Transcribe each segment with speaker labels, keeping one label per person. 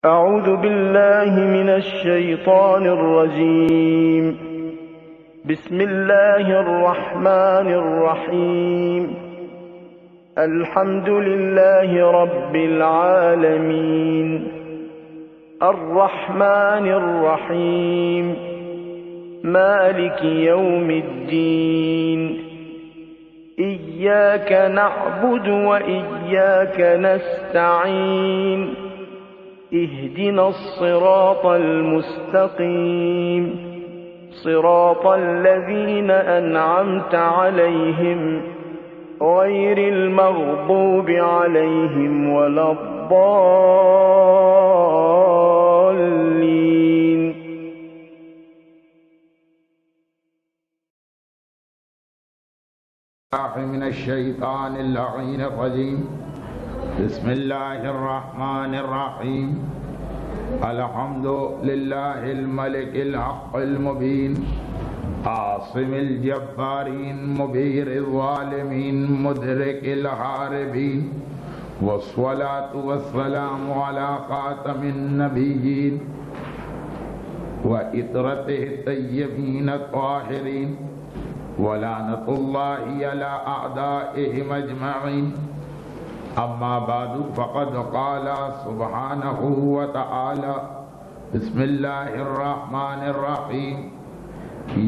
Speaker 1: أعوذ بالله من الشيطان الرجيم. بسم الله الرحمن الرحيم. الحمد لله رب العالمين الرحمن الرحيم مالك يوم الدين إياك نعبد وإياك نستعين اهدنا الصراط المستقيم صراط الذين أنعمت عليهم غير المغضوب عليهم ولا الضالين.
Speaker 2: من الشيطان اللعين الرجيم. بسم الله الرحمن الرحيم. الحمد لله الملك الحق المبين عاصم الجبارين مبير الظالمين مدرك الحاربين والصلاة والسلام على خاتم النبيين وإطرته الطيبين الطاهرين ولعنة الله على أعدائهم أجمعين. أما بعد فقد قال سبحانه وتعالى بسم الله الرحمن الرحيم.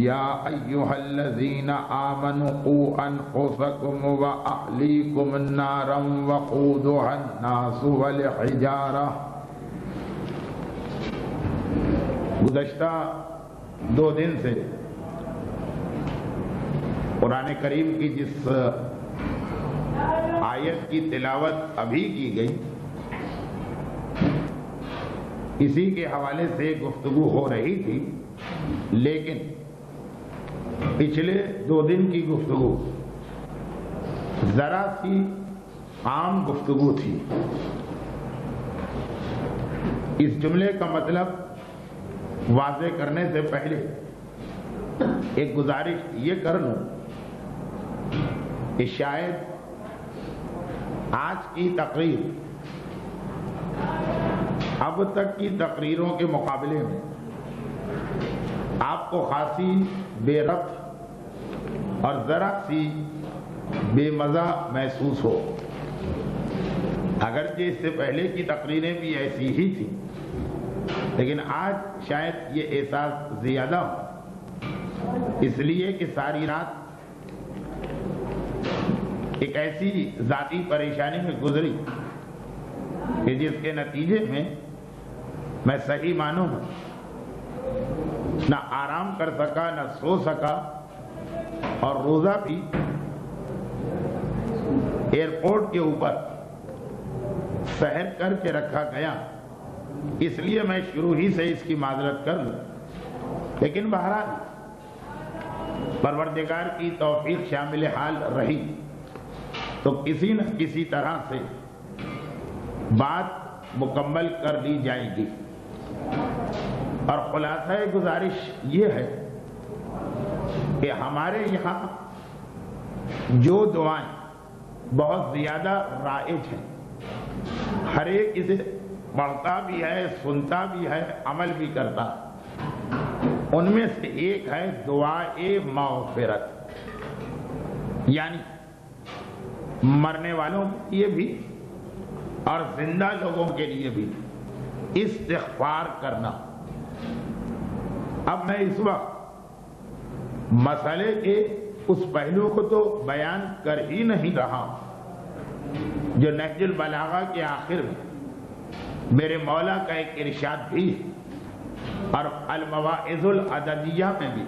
Speaker 2: يا أيها الذين آمنوا قوا أنفسكم وأهليكم نارا وقودها الناس والحجارة. گزشتہ 2 دن سے قرآن کریم کی جس آیت کی تلاوت ابھی کی گئی اسی کے حوالے سے گفتگو ہو رہی تھی، لیکن پچھلے 2 دن کی گفتگو ذرا سی عام گفتگو تھی. اس جملے کا مطلب واضح کرنے سے پہلے ایک گزارش یہ کر لوں کہ شاید آج کی تقریر اب تک کی تقریروں کے مقابلے میں آپ کو خاصی بے ربط اور ذرا سی بے مزہ محسوس ہو. اگرچہ اس سے پہلے کی تقریریں بھی ایسی ہی تھی، لیکن آج شاید یہ احساس زیادہ ہو، اس لیے کہ ساری رات ایک ایسی ذاتی پریشانی میں گزری کہ جس کے نتیجے میں میں صحیح معنوں میں نہ آرام کر سکا، نہ سو سکا، اور روزہ بھی ایئرپورٹ کے اوپر سحر کر کے رکھا گیا. اس لیے میں شروع ہی سے اس کی معذرت کر لوں، لیکن بہرحال پروردگار کی توفیق شامل حال رہی تو کسی نہ کسی طرح سے بات مکمل کر لی جائے گی. اور خلاصہ گزارش یہ ہے کہ ہمارے یہاں جو دعائیں بہت زیادہ رائج ہیں، ہر ایک اسے پڑھتا بھی ہے، سنتا بھی ہے، عمل بھی کرتا. ان میں سے ایک ہے دعائے مغفرت، یعنی مرنے والوں کے لیے بھی اور زندہ لوگوں کے لیے بھی استغفار کرنا. اب میں اس وقت مسئلے کے اس پہلو کو تو بیان کر ہی نہیں رہا جو نہج البلاغہ کے آخر میں میرے مولا کا ایک ارشاد بھی ہے، اور المواعظ العددیہ میں بھی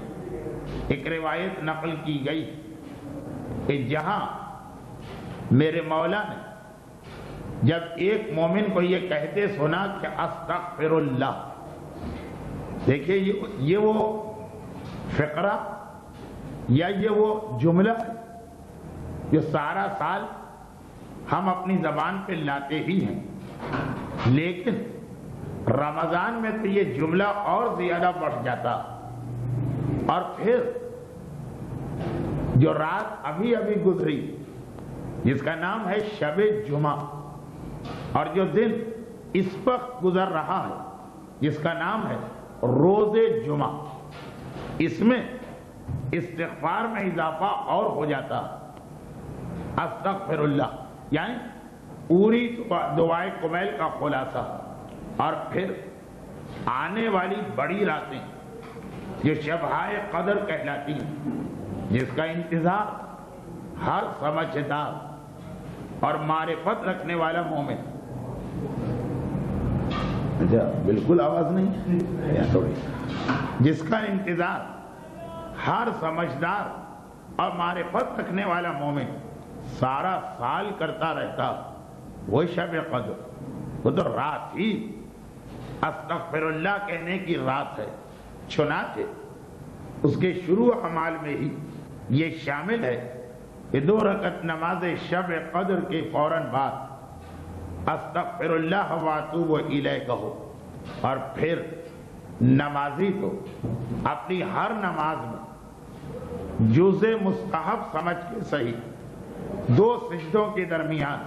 Speaker 2: ایک روایت نقل کی گئی کہ جہاں میرے مولا نے جب ایک مومن کو یہ کہتے سنا کہ استغفر اللہ، دیکھیے یہ وہ فقرہ یا یہ وہ جملہ جو سارا سال ہم اپنی زبان پہ لاتے ہی ہیں، لیکن رمضان میں تو یہ جملہ اور زیادہ بڑھ جاتا. اور پھر جو رات ابھی ابھی گزری جس کا نام ہے شب جمعہ، اور جو دن اس وقت گزر رہا ہے جس کا نام ہے روز جمعہ، اس میں استغفار میں اضافہ اور ہو جاتا ہے، استغفر اللہ، یعنی پوری دعائے کمیل کا خلاصہ، اور پھر آنے والی بڑی راتیں جو شبہائے قدر کہلاتی ہیں، جس کا انتظار ہر سمجھدار اور معرفت رکھنے والا مومن، بالکل آواز نہیں، تھوڑی، جس کا انتظار ہر سمجھدار اور معرفت رکھنے والا مومن سارا سال کرتا رہتا، وہ شب قدر، وہ تو رات ہی استغفر اللہ کہنے کی رات ہے، چنانچہ اس کے شروع اعمال میں ہی یہ شامل ہے کہ 2 رکعت نماز شب قدر کے فوراً بعد استغفر اللہ واتوب الیہ کہو، اور پھر نمازی تو اپنی ہر نماز میں جزء مستحب سمجھ کے صحیح 2 سجدوں کے درمیان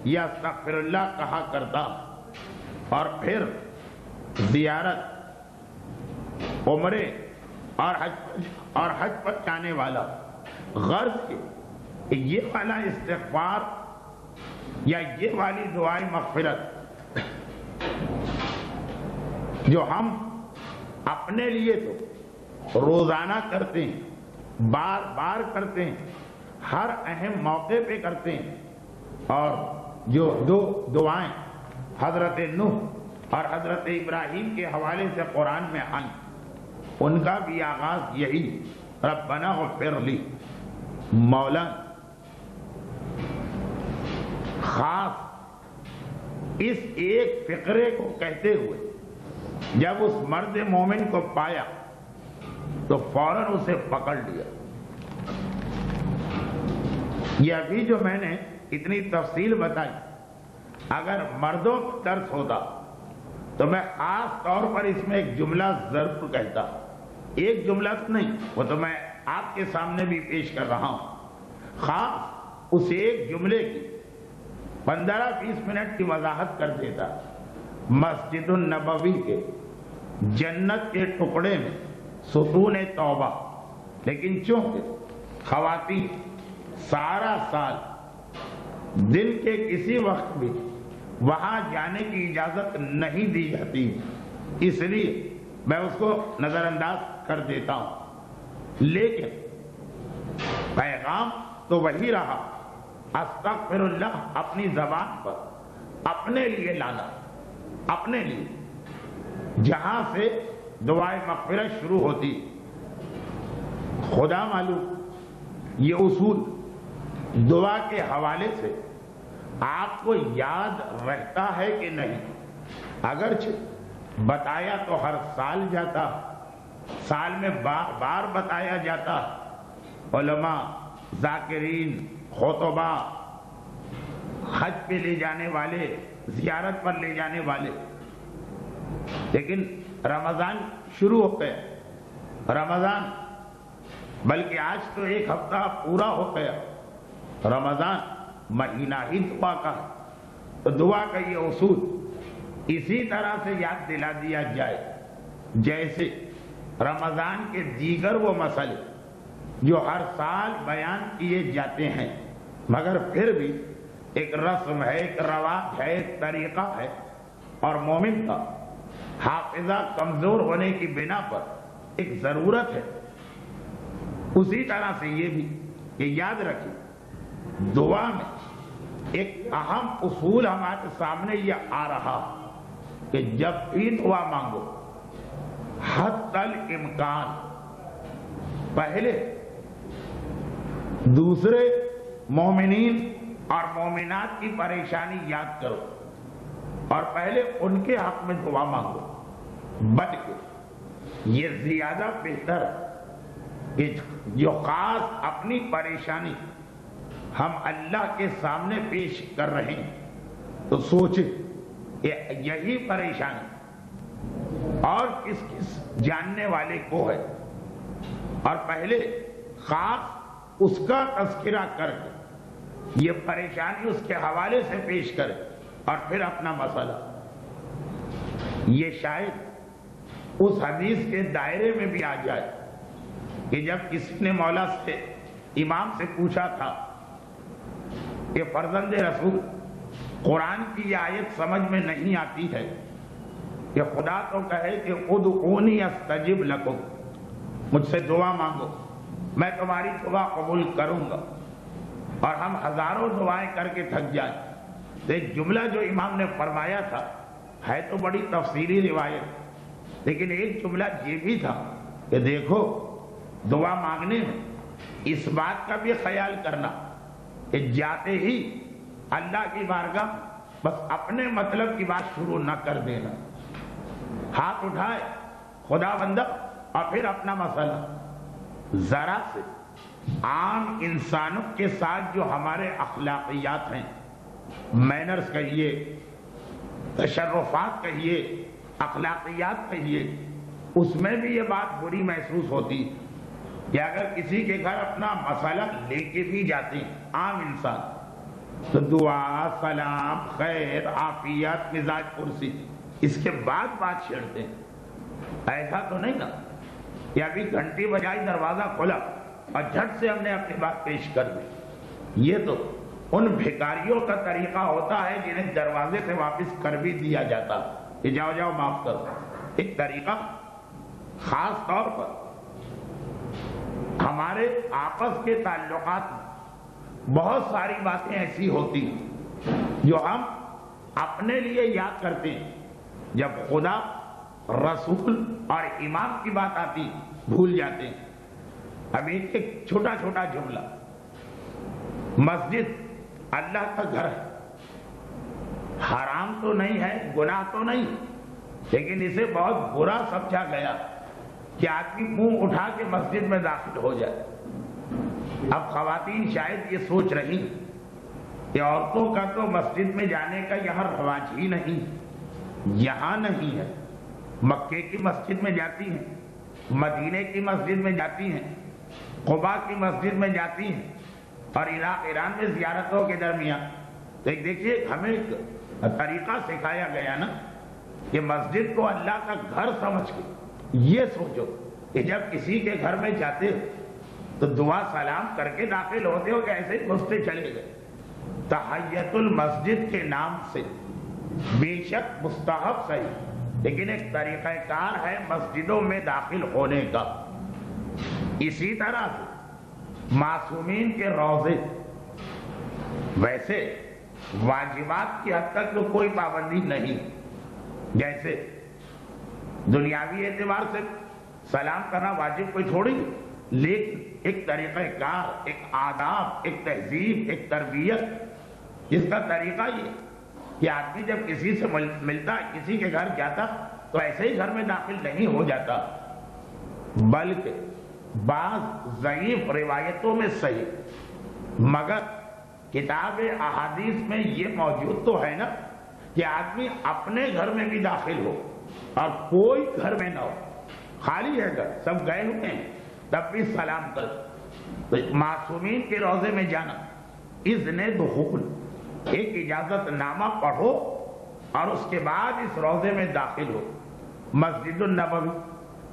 Speaker 2: یہ استغفر اللہ کہا کرتا، اور پھر زیارت، عمرے اور حج پر جانے والا غرض کے یہ والا استغفار یا یہ والی دعائیں مغفرت جو ہم اپنے لیے تو روزانہ کرتے ہیں، بار بار کرتے ہیں، ہر اہم موقع پہ کرتے ہیں، اور جو 2 دعائیں حضرت نوح اور حضرت ابراہیم کے حوالے سے قرآن میں آئیں، ان کا بھی آغاز یہی، ربنا اغفر لی، مولا خاص اس ایک فقرے کو کہتے ہوئے جب اس مرد مومن کو پایا تو فوراً اسے پکڑ لیا۔ یہ ابھی جو میں نے اتنی تفصیل بتائی، اگر مردوں کو درس ہوتا تو میں خاص طور پر اس میں ایک جملہ ضرور کہتا، ایک جملہ تو نہیں، وہ تو میں آپ کے سامنے بھی پیش کر رہا ہوں، خاص اس ایک جملے کی 15-20 منٹ کی وضاحت کر دیتا۔ مسجد النبوی کے جنت کے ٹکڑے میں ستون توبہ، لیکن چونکہ خواتین سارا سال دن کے کسی وقت بھی وہاں جانے کی اجازت نہیں دی جاتی، اس لیے میں اس کو نظر انداز کر دیتا ہوں، لیکن پیغام تو وہی رہا، استغفر اللہ اپنی زبان پر اپنے لیے لانا، اپنے لیے، جہاں سے دعائے مغفرت شروع ہوتی۔ خدا معلوم یہ اصول دعا کے حوالے سے آپ کو یاد رہتا ہے کہ نہیں، اگرچہ بتایا تو ہر سال جاتا، سال میں بار بار بتایا جاتا، علماء، ذاکرین، خطبہ، حج پہ لے جانے والے، زیارت پر لے جانے والے، لیکن رمضان شروع ہو گیا، رمضان بلکہ آج تو 1 ہفتہ پورا ہو گیا، رمضان مہینہ ہی دعا کا ہے، تو دعا کا یہ اصول اسی طرح سے یاد دلا دیا جائے جیسے رمضان کے دیگر وہ مسئلے جو ہر سال بیان کیے جاتے ہیں، مگر پھر بھی ایک رسم ہے، ایک رواج ہے، ایک طریقہ ہے، اور مومن کا حافظہ کمزور ہونے کی بنا پر ایک ضرورت ہے۔ اسی طرح سے یہ بھی کہ یاد رکھیں، دعا میں ایک اہم اصول ہمارے سامنے یہ آ رہا کہ جب بھی دعا مانگو حتی الامکان پہلے دوسرے مومنین اور مومنات کی پریشانی یاد کرو، اور پہلے ان کے حق میں دعا مانگو، بلکہ یہ زیادہ بہتر کہ جو خاص اپنی پریشانی ہم اللہ کے سامنے پیش کر رہے ہیں تو سوچیں کہ یہی پریشانی اور کس کس جاننے والے کو ہے، اور پہلے خاص اس کا تذکرہ کر کے یہ پریشانی اس کے حوالے سے پیش کرے، اور پھر اپنا مسئلہ یہ شاید اس حدیث کے دائرے میں بھی آ جائے کہ جب کسی نے مولا سے امام سے پوچھا تھا کہ فرزند رسول قرآن کی یہ آیت سمجھ میں نہیں آتی ہے کہ خدا تو کہے کہ ادعونی استجب لکم، مجھ سے دعا مانگو میں تمہاری دعا قبول کروں گا، اور ہم ہزاروں دعائیں کر کے تھک جائیں تو ایک جملہ جو امام نے فرمایا تھا ہے تو بڑی تفصیلی روایت، لیکن ایک جملہ یہ بھی تھا کہ دیکھو دعا مانگنے میں اس بات کا بھی خیال کرنا کہ جاتے ہی اللہ کی بارگاہ بس اپنے مطلب کی بات شروع نہ کر دینا، ہاتھ اٹھائے خدا بندہ اور پھر اپنا مسئلہ، ذرا سے عام انسانوں کے ساتھ جو ہمارے اخلاقیات ہیں، مینرز کہیے، تشرفات کہیے، اخلاقیات کہیے، اس میں بھی یہ بات بری محسوس ہوتی کہ اگر کسی کے گھر اپنا مسئلہ لے کے بھی جاتے ہیں عام انسان تو دعا، سلام، خیر، عافیت، مزاج پرسی، اس کے بعد بات چھیڑتے ہیں۔ ایسا تو نہیں نا کہ ابھی گھنٹی بجائی دروازہ کھولا اور جھٹ سے ہم نے اپنی بات پیش کر دی۔ یہ تو ان بھکاریوں کا طریقہ ہوتا ہے جنہیں دروازے سے واپس کر بھی دیا جاتا کہ جاؤ جاؤ معاف کرو۔ ایک طریقہ خاص طور پر ہمارے آپس کے تعلقات میں بہت ساری باتیں ایسی ہوتی ہیں جو ہم اپنے لیے یاد کرتے ہیں، جب خدا، رسول اور امام کی بات آتی بھول جاتے ہیں۔ اب ایک چھوٹا چھوٹا جملہ، مسجد اللہ کا گھر ہے، حرام تو نہیں ہے، گناہ تو نہیں، لیکن اسے بہت برا سمجھا گیا کہ آدمی منہ اٹھا کے مسجد میں داخل ہو جائے۔ اب خواتین شاید یہ سوچ رہی کہ عورتوں کا تو مسجد میں جانے کا یہاں رواج ہی نہیں، یہاں نہیں ہے، مکے کی مسجد میں جاتی ہیں، مدینے کی مسجد میں جاتی ہیں، قباء کی مسجد میں جاتی ہیں، اور عراق ایران میں زیارتوں کے درمیان دیکھیے ہمیں ایک طریقہ سکھایا گیا نا کہ مسجد کو اللہ کا گھر سمجھ کے یہ سوچو کہ جب کسی کے گھر میں جاتے ہو تو دعا سلام کر کے داخل ہوتے ہو کہ ایسے ہی گھستے چلے گئے۔ تحیت المسجد کے نام سے بے شک مستحب صحیح، لیکن ایک طریقہ کار ہے مسجدوں میں داخل ہونے کا۔ اسی طرح سے معصومین کے روضے، ویسے واجبات کی حد تک تو کوئی پابندی نہیں، جیسے دنیاوی اعتبار سے سلام کرنا واجب کوئی چھوڑی، لیکن ایک طریقہ کار، ایک آداب، ایک تہذیب، ایک تربیت، جس کا طریقہ یہ کہ آدمی جب کسی سے ملتا، کسی کے گھر جاتا تو ایسے ہی گھر میں داخل نہیں ہو جاتا، بلکہ بعض ضعیف روایتوں میں صحیح مگر کتاب احادیث میں یہ موجود تو ہے نا کہ آدمی اپنے گھر میں بھی داخل ہو اور کوئی گھر میں نہ ہو، خالی ہے گھر، سب گئے ہوئے ہیں، تب بھی سلام کر۔ تو معصومین کے روضے میں جانا، اذن دخول، ایک اجازت نامہ پڑھو اور اس کے بعد اس روضے میں داخل ہو۔ مسجد النبوی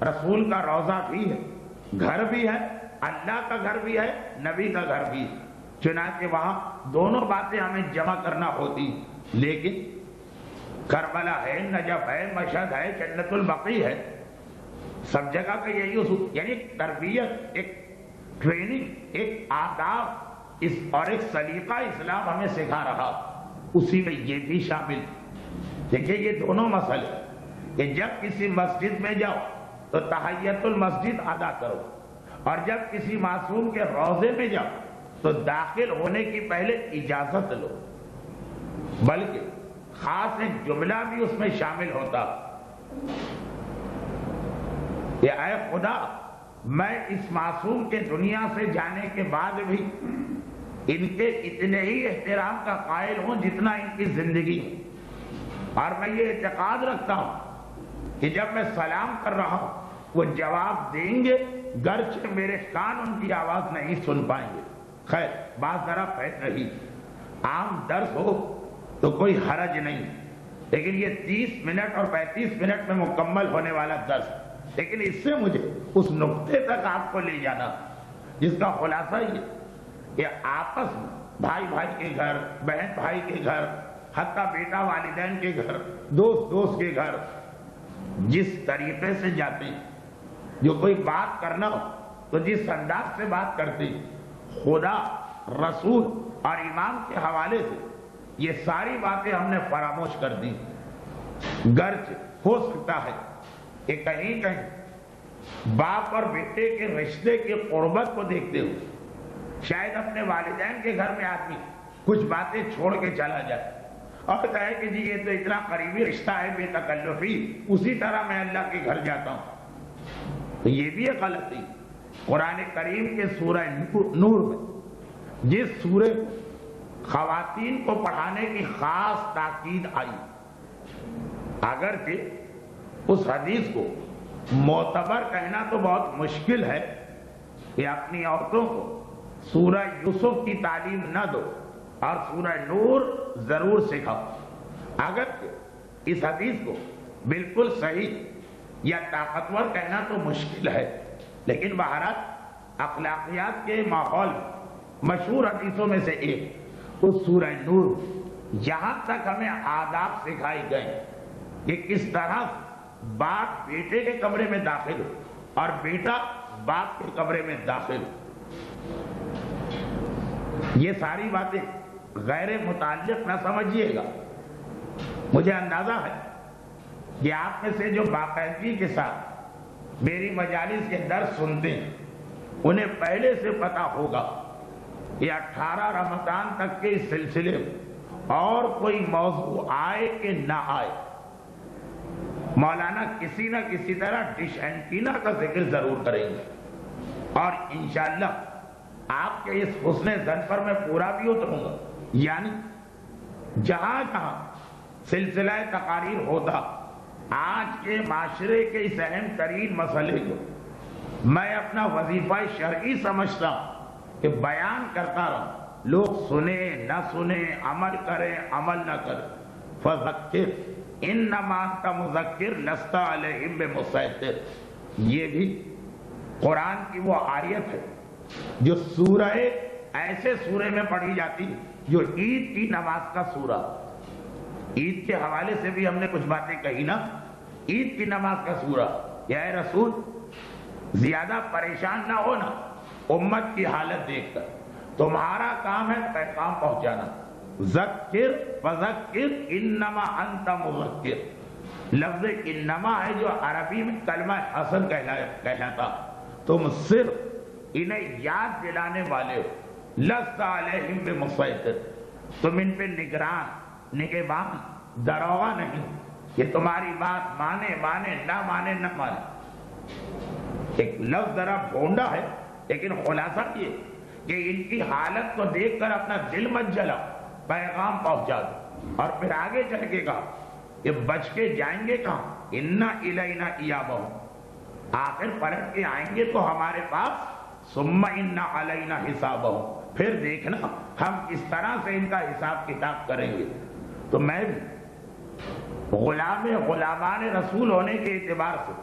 Speaker 2: رسول کا روضہ بھی ہے، گھر بھی ہے، اللہ کا گھر بھی ہے، نبی کا گھر بھی ہے، چنانچہ وہاں دونوں باتیں ہمیں جمع کرنا ہوتی، لیکن کربلا ہے، نجف ہے، مشہد ہے، جنت البقیع ہے، سب جگہ کا یہی اصول، یعنی تربیت، ایک ٹریننگ، ایک آداب اور ایک سلیقہ اسلام ہمیں سکھا رہا، اسی میں یہ بھی شامل۔ دیکھیے یہ دونوں مسئلے کہ جب کسی مسجد میں جاؤ تو تحیت المسجد ادا کرو، اور جب کسی معصوم کے روضے میں جاؤ تو داخل ہونے کی پہلے اجازت لو، بلکہ خاص ایک جملہ بھی اس میں شامل ہوتا کہ اے خدا، میں اس معصوم کے دنیا سے جانے کے بعد بھی ان کے اتنے ہی احترام کا قائل ہوں جتنا ان کی زندگی ہے، اور میں یہ اعتقاد رکھتا ہوں کہ جب میں سلام کر رہا ہوں وہ جواب دیں گے، گرچہ میرے کان ان کی آواز نہیں سن پائیں گے۔ خیر بات ذرا پھیل رہی، عام درس ہو تو کوئی حرج نہیں، لیکن یہ 30 منٹ اور 35 منٹ میں مکمل ہونے والا درس، لیکن اس سے مجھے اس نقطے تک آپ کو لے جانا جس کا خلاصہ یہ کہ آپس میں بھائی بھائی کے گھر، بہن بھائی کے گھر، حتیٰ بیٹا والدین کے گھر، دوست دوست کے گھر جس طریقے سے جاتے ہیں، جو کوئی بات کرنا ہو تو جس انداز سے بات کرتے ہیں، خدا، رسول اور امام کے حوالے سے یہ ساری باتیں ہم نے فراموش کر دی۔ گرچہ ہو سکتا ہے کہ کہیں کہیں باپ اور بیٹے کے رشتے کی قربت کو دیکھتے ہو شاید اپنے والدین کے گھر میں آدمی کچھ باتیں چھوڑ کے چلا جائے اور کہے کہ جی یہ تو اتنا قریبی رشتہ ہے بے تکلفی، اسی طرح میں اللہ کے گھر جاتا ہوں، تو یہ بھی ایک غلطی۔ قرآن کریم کے سورہ نور میں جس سورے خواتین کو پڑھانے کی خاص تاکید آئی، اگرچہ اس حدیث کو معتبر کہنا تو بہت مشکل ہے کہ اپنی عورتوں کو سورہ یوسف کی تعلیم نہ دو اور سورہ نور ضرور سکھاؤ، اگرچہ اس حدیث کو بالکل صحیح یا طاقتور کہنا تو مشکل ہے، لیکن بہرحال اخلاقیات کے ماحول مشہور حدیثوں میں سے ایک اس سورہ نور، یہاں تک ہمیں آداب سکھائے گئے کہ کس طرح باپ بیٹے کے کمرے میں داخل ہو اور بیٹا باپ کے کمرے میں داخل ہو۔ یہ ساری باتیں غیر متعلق نہ سمجھیے گا، مجھے اندازہ ہے کہ آپ میں سے جو باقاعدگی کے ساتھ میری مجالس کے درس سنتے ہیں انہیں پہلے سے پتا ہوگا کہ 18 رمضان تک کے اس سلسلے میں اور کوئی موضوع آئے کہ نہ آئے، مولانا کسی نہ کسی طرح ڈش اینٹینا کا ذکر ضرور کریں گے، اور انشاءاللہ آپ کے اس حسن ظن پر میں پورا بھی اتروں گا، یعنی جہاں جہاں سلسلہ تقاریر ہوتا آج کے معاشرے کے اس اہم ترین مسئلے کو میں اپنا وظیفہ شرعی سمجھتا ہوں کہ بیان کرتا رہوں، لوگ سنیں نہ سنیں، عمل کریں عمل نہ کریں۔ فذکر انما انت مذکر لست علیہم بمسیطر، یہ بھی قرآن کی وہ آیت ہے جو سورہ ایسے سورے میں پڑھی جاتی جو عید کی نماز کا سورہ، عید کے حوالے سے بھی ہم نے کچھ باتیں کہی نا، عید کی نماز کا سورہ، یا اے رسول زیادہ پریشان نہ ہونا امت کی حالت دیکھ کر، تمہارا کام ہے پیغام پہنچانا، ذکر فذکر انما انت مذکر، لفظ انما ہے جو عربی میں کلمہ حسن کہلاتا، تم صرف انہیں یاد دلانے والے ہو، لست علیہم بمسیطر، تم ان پہ نگران نگہبان دروغہ نہیں کہ تمہاری بات مانے نہ مانے۔ ایک لفظ ذرا بھونڈا ہے لیکن خلاصہ یہ کہ ان کی حالت کو دیکھ کر اپنا دل مت جلا، پیغام پہنچا دو، اور پھر آگے چل کے کہا کہ بچ کے جائیں گے کہاں، انا الینا ایابہم، آخر پلٹ کے آئیں گے تو ہمارے پاس، ثم ان علینا حسابہم، پھر دیکھنا ہم کس طرح سے ان کا حساب کتاب کریں گے۔ تو میں بھی غلامان رسول ہونے کے اعتبار سے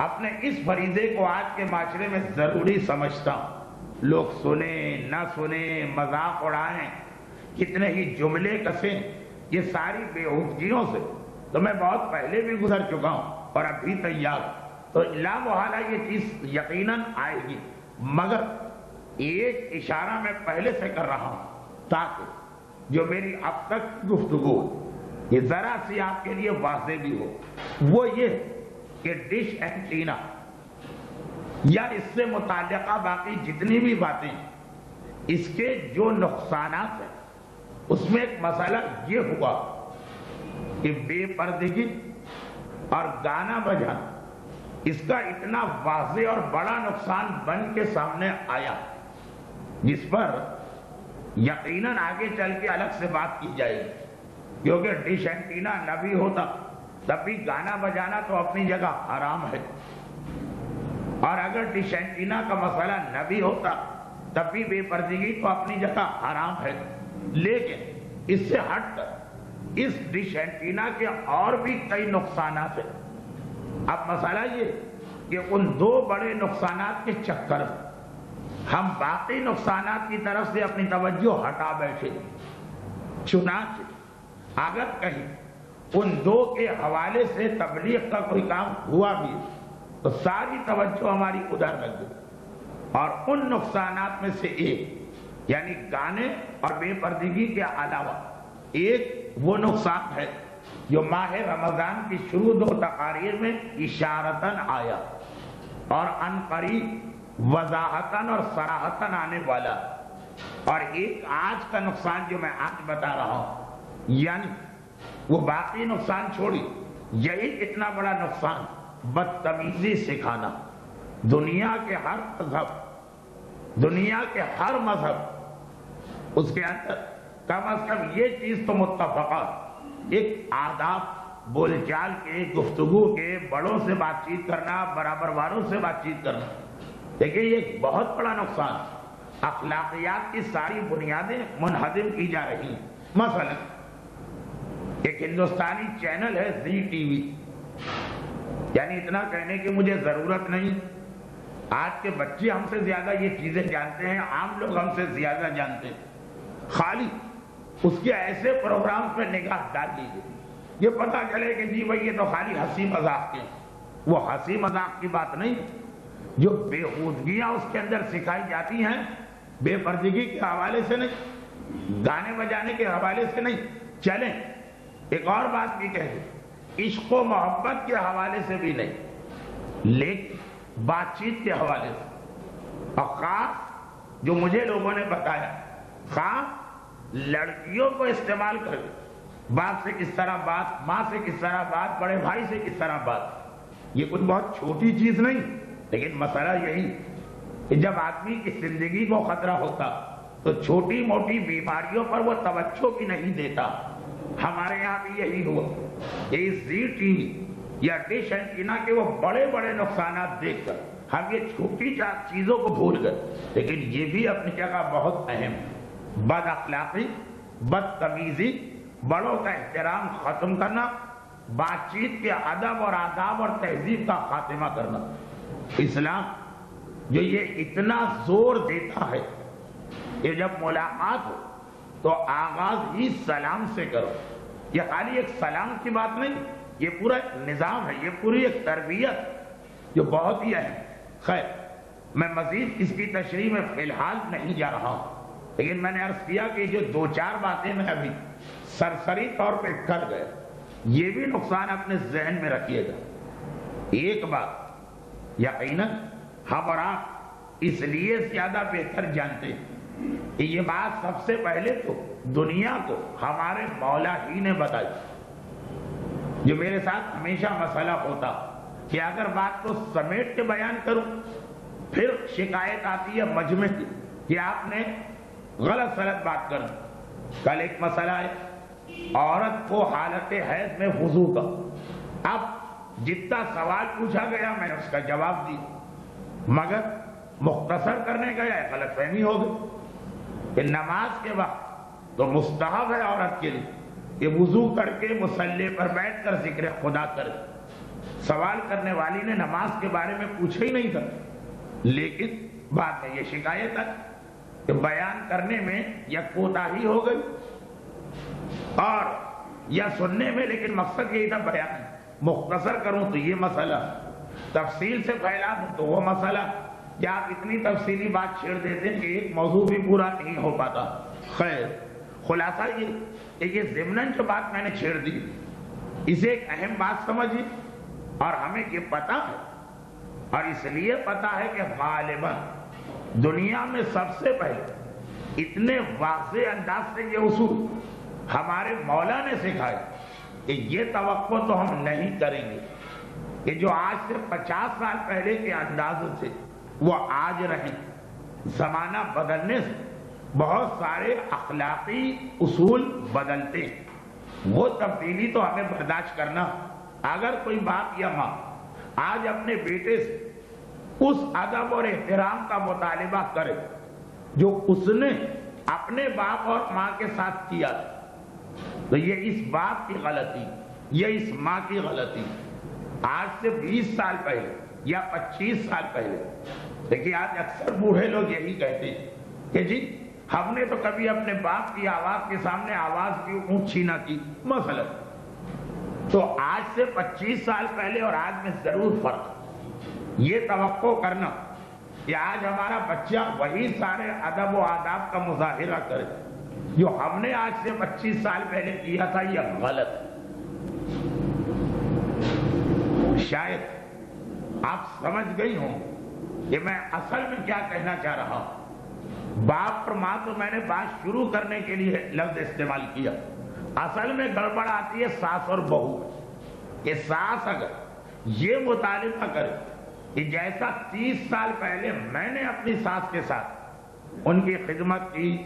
Speaker 2: اپنے اس فریضے کو آج کے معاشرے میں ضروری سمجھتا ہوں، لوگ سنیں نہ سنیں، مذاق اڑائیں، کتنے ہی جملے کسیں، یہ ساری بےہودگیوں سے تو میں بہت پہلے بھی گزر چکا ہوں اور ابھی تیار ہوں، تو لا محالہ یہ چیز یقیناً آئے گی، مگر ایک اشارہ میں پہلے سے کر رہا ہوں تاکہ جو میری اب تک کی گفتگو یہ ذرا سی آپ کے لیے واضح بھی ہو، وہ یہ کہ ڈش اینٹینا یا اس سے متعلقہ باقی جتنی بھی باتیں اس کے جو نقصانات ہیں، اس میں ایک مسئلہ یہ ہوا کہ بے پردگی اور گانا بجانا اس کا اتنا واضح اور بڑا نقصان بن کے سامنے آیا، جس پر یقیناً آگے چل کے الگ سے بات کی جائے گی، کیونکہ ڈش اینٹینا نہ بھی ہوتا تب بھی گانا بجانا تو اپنی جگہ حرام ہے، اور اگر ڈش اینٹینا کا مسئلہ نہ بھی ہوتا تب بھی بے پردگی تو اپنی جگہ حرام ہے، لیکن اس سے ہٹ کر اس ڈش اینٹینا کے اور بھی کئی نقصانات ہیں. اب مسئلہ یہ کہ ان دو بڑے نقصانات کے چکر میں ہم باقی نقصانات کی طرف سے اپنی توجہ ہٹا بیٹھے. چنانچہ اگر کہیں ان دو کے حوالے سے تبلیغ کا کوئی کام ہوا بھی تو ساری توجہ ہماری ادھر لگ گئی. اور ان نقصانات میں سے ایک یعنی گانے اور بے پردگی کے علاوہ ایک وہ نقصان ہے جو ماہ رمضان کی شروع 2 تقاریر میں اشارتاً آیا اور ان قریب وضاحتاً اور صراحتاً آنے والا. اور ایک آج کا نقصان جو میں آج بتا رہا ہوں، یعنی وہ باقی نقصان چھوڑی، یہی اتنا بڑا نقصان بدتمیزی سکھانا. دنیا کے ہر مذہب اس کے اندر کم از کم یہ چیز تو متفقہ، ایک آداب بول چال کے، گفتگو کے، بڑوں سے بات چیت کرنا، برابر والوں سے بات چیت کرنا. دیکھیں یہ ایک بہت بڑا نقصان، اخلاقیات کی ساری بنیادیں منہدم کی جا رہی ہیں. مثلا ایک ہندوستانی چینل ہے زی ٹی وی، یعنی اتنا کہنے کی مجھے ضرورت نہیں، آج کے بچے ہم سے زیادہ یہ چیزیں جانتے ہیں، عام لوگ ہم سے زیادہ جانتے ہیں. خالی اس کے ایسے پروگرام پہ نگاہ ڈال لیجیے، یہ پتہ چلے کہ جی بھائی یہ تو خالی ہنسی مذاق کے. وہ ہنسی مذاق کی بات نہیں، جو بےہودگیاں اس کے اندر سکھائی جاتی ہیں بے پردگی کے حوالے سے نہیں، گانے بجانے کے حوالے سے نہیں. چلیں ایک اور بات بھی کہہ دیں، عشق و محبت کے حوالے سے بھی نہیں، لیکن بات چیت کے حوالے سے. اور خاص جو مجھے لوگوں نے بتایا، خاص لڑکیوں کو استعمال کر باپ سے کس طرح بات، ماں سے کس طرح بات، بڑے بھائی سے کس طرح بات. یہ کچھ بہت چھوٹی چیز نہیں، لیکن مسئلہ یہی کہ جب آدمی کی زندگی کو خطرہ ہوتا تو چھوٹی موٹی بیماریوں پر وہ توجہ بھی نہیں دیتا. ہمارے یہاں بھی یہی ہوا کہ زی ٹی وی یا ڈش اینٹینا کے وہ بڑے بڑے نقصانات دیکھ کر ہم یہ چھوٹی چیزوں کو بھول گئے. لیکن یہ بھی اپنی جگہ بہت اہم، بد اخلاقی، بدتمیزی، بڑوں کا احترام ختم کرنا، بات چیت کے ادب اور آداب اور تہذیب کا خاتمہ کرنا. اسلام جو یہ اتنا زور دیتا ہے کہ جب ملاقات ہو تو آغاز ہی سلام سے کرو. یہ خالی ایک سلام کی بات نہیں، یہ پورا ایک نظام ہے، یہ پوری ایک تربیت جو بہت ہی اہم. خیر میں مزید اس کی تشریح میں فی الحال نہیں جا رہا ہوں، لیکن میں نے عرض کیا کہ جو 2-4 باتیں میں ابھی سرسری طور پہ کر گئے، یہ بھی نقصان اپنے ذہن میں رکھیے گا. ایک بات یقیناً ہم اور آپ اس لیے زیادہ بہتر جانتے ہیں کہ یہ بات سب سے پہلے تو دنیا کو ہمارے مولا ہی نے بتائی. جو میرے ساتھ ہمیشہ مسئلہ ہوتا کہ اگر بات کو سمیٹ کے بیان کروں پھر شکایت آتی ہے مجمع کی کہ آپ نے غلط سلط بات کر دی. کل ایک مسئلہ ہے عورت کو حالت حیض میں وضو کا. اب جتنا سوال پوچھا گیا میں نے اس کا جواب دی، مگر مختصر کرنے گیا غلط فہمی ہو گئی کہ نماز کے وقت تو مستحب ہے عورت کے لیے کہ وضو کر کے مصلی پر بیٹھ کر ذکر خدا کرے. سوال کرنے والی نے نماز کے بارے میں پوچھا ہی نہیں تھا، لیکن بعد میں یہ شکایت ہے کہ بیان کرنے میں یا کوتاہی ہو گئی اور یا سننے میں، لیکن مقصد یہی تھا بیان مختصر کروں تو یہ مسئلہ، تفصیل سے پھیلا دوں تو وہ مسئلہ، یا آپ اتنی تفصیلی بات چھیڑ دیتے ہیں کہ ایک موضوع بھی پورا نہیں ہو پاتا. خیر خلاصہ یہ کہ یہ ضمناً جو بات میں نے چھیڑ دی اسے ایک اہم بات سمجھیے. اور ہمیں یہ پتا ہے، اور اس لیے پتا ہے کہ غالباً دنیا میں سب سے پہلے اتنے واضح انداز سے یہ اصول ہمارے مولا نے سکھایا کہ یہ توقع تو ہم نہیں کریں گے کہ جو آج سے 50 سال پہلے کے انداز سے وہ آج رہیں. زمانہ بدلنے سے بہت سارے اخلاقی اصول بدلتے ہیں، وہ تبدیلی تو ہمیں برداشت کرنا. اگر کوئی باپ یا ماں آج اپنے بیٹے سے اس ادب اور احترام کا مطالبہ کرے جو اس نے اپنے باپ اور ماں کے ساتھ کیا، تو یہ اس باپ کی غلطی، یہ اس ماں کی غلطی، آج سے 20 سال پہلے یا 25 سال پہلے، دیکھیے آج اکثر بوڑھے لوگ یہی کہتے ہیں کہ جی ہم نے تو کبھی اپنے باپ کی آواز کے سامنے آواز کی اونچی نہ کی مثلا. تو آج سے 25 سال پہلے اور آج میں ضرور فرق. یہ توقع کرنا کہ آج ہمارا بچہ وہی سارے ادب و آداب کا مظاہرہ کرے جو ہم نے آج سے 25 سال پہلے کیا تھا، یہ غلط ہے. شاید آپ سمجھ گئی ہوں کہ میں اصل میں کیا کہنا چاہ رہا ہوں. باپ اور ماں تو میں نے بات شروع کرنے کے لیے لفظ استعمال کیا. اصل میں گڑبڑ آتی ہے ساس اور بہو. کہ ساس اگر یہ مطالبہ کرے کہ جیسا 30 سال پہلے میں نے اپنی ساس کے ساتھ ان کی خدمت کی،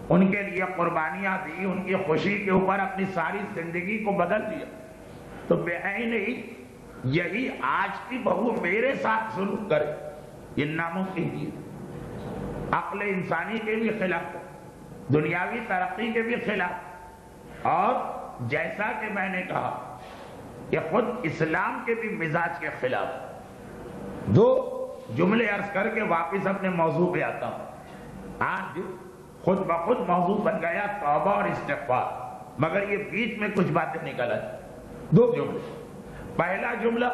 Speaker 2: ان کے لیے قربانیاں دی، ان کی خوشی کے اوپر اپنی ساری زندگی کو بدل دیا، تو بے عین ہی یہی آج کی بہو میرے ساتھ سلوک کرے، یہ ناممکن چیز. عقل انسانی کے بھی خلاف، دنیاوی ترقی کے بھی خلاف، اور جیسا کہ میں نے کہا کہ خود اسلام کے بھی مزاج کے خلاف. دو جملے عرض کر کے واپس اپنے موضوع پہ آتا ہوں. آج خود بخود موضوع بن گیا توبہ اور استغفار، مگر یہ بیچ میں کچھ باتیں نکل آئی. 2 جملے. پہلا جملہ،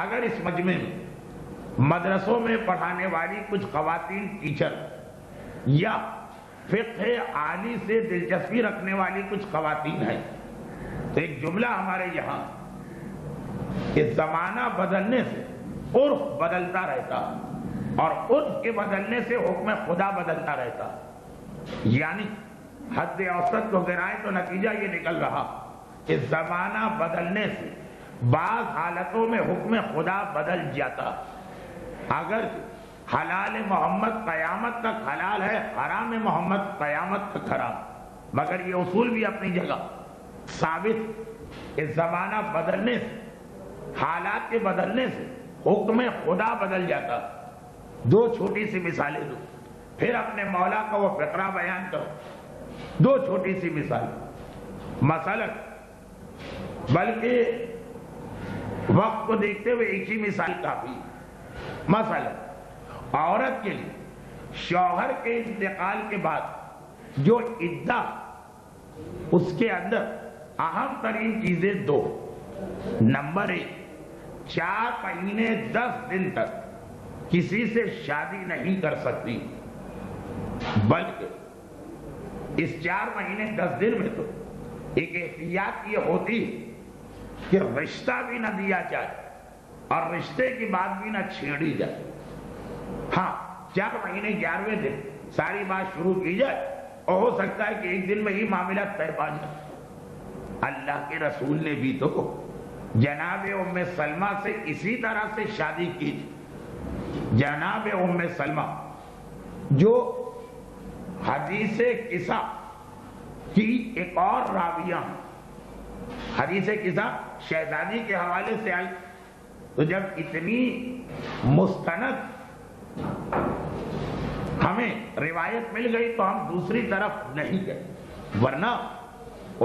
Speaker 2: اگر اس مجمع میں مدرسوں میں پڑھانے والی کچھ خواتین ٹیچر یا فقہ عالی سے دلچسپی رکھنے والی کچھ خواتین ہیں، تو ایک جملہ ہمارے یہاں کہ زمانہ بدلنے سے عرف بدلتا رہتا، اور عرف کے بدلنے سے حکم خدا بدلتا رہتا. یعنی حد اوسط کو گرائیں تو نتیجہ یہ نکل رہا کہ زمانہ بدلنے سے بعض حالتوں میں حکم خدا بدل جاتا. اگر حلال محمد قیامت تک حلال ہے، حرام محمد قیامت تک حرام، مگر یہ اصول بھی اپنی جگہ ثابت کہ زمانہ بدلنے سے، حالات کے بدلنے سے حکم خدا بدل جاتا. 2 چھوٹی سی مثالیں دو، پھر اپنے مولا کا وہ فقرہ بیان کرو. 2 چھوٹی سی مثال، مثلا بلکہ وقت کو دیکھتے ہوئے ایک ہی مثال کافی. مثلا عورت کے لیے شوہر کے انتقال کے بعد جو عدہ، اس کے اندر اہم ترین چیزیں 2. نمبر 1، 4 مہینے 10 دن تک کسی سے شادی نہیں کر سکتی، بلکہ اس 4 مہینے 10 دن میں تو ایک احتیاط یہ ہوتی کہ رشتہ بھی نہ دیا جائے اور رشتے کی بات بھی نہ چھیڑی جائے. ہاں 4 مہینے 11ویں دن ساری بات شروع کی جائے، اور ہو سکتا ہے کہ ایک دن میں ہی معاملہ طے پا جائے. اللہ کے رسول نے بھی تو جناب ام سلمہ سے اسی طرح سے شادی کی تھی. جناب ام سلمہ جو حدیث قصہ کی ایک اور راویہ، حدیث قصہ شہزادی کے حوالے سے آئی، تو جب اتنی مستند ہمیں روایت مل گئی تو ہم دوسری طرف نہیں گئے، ورنہ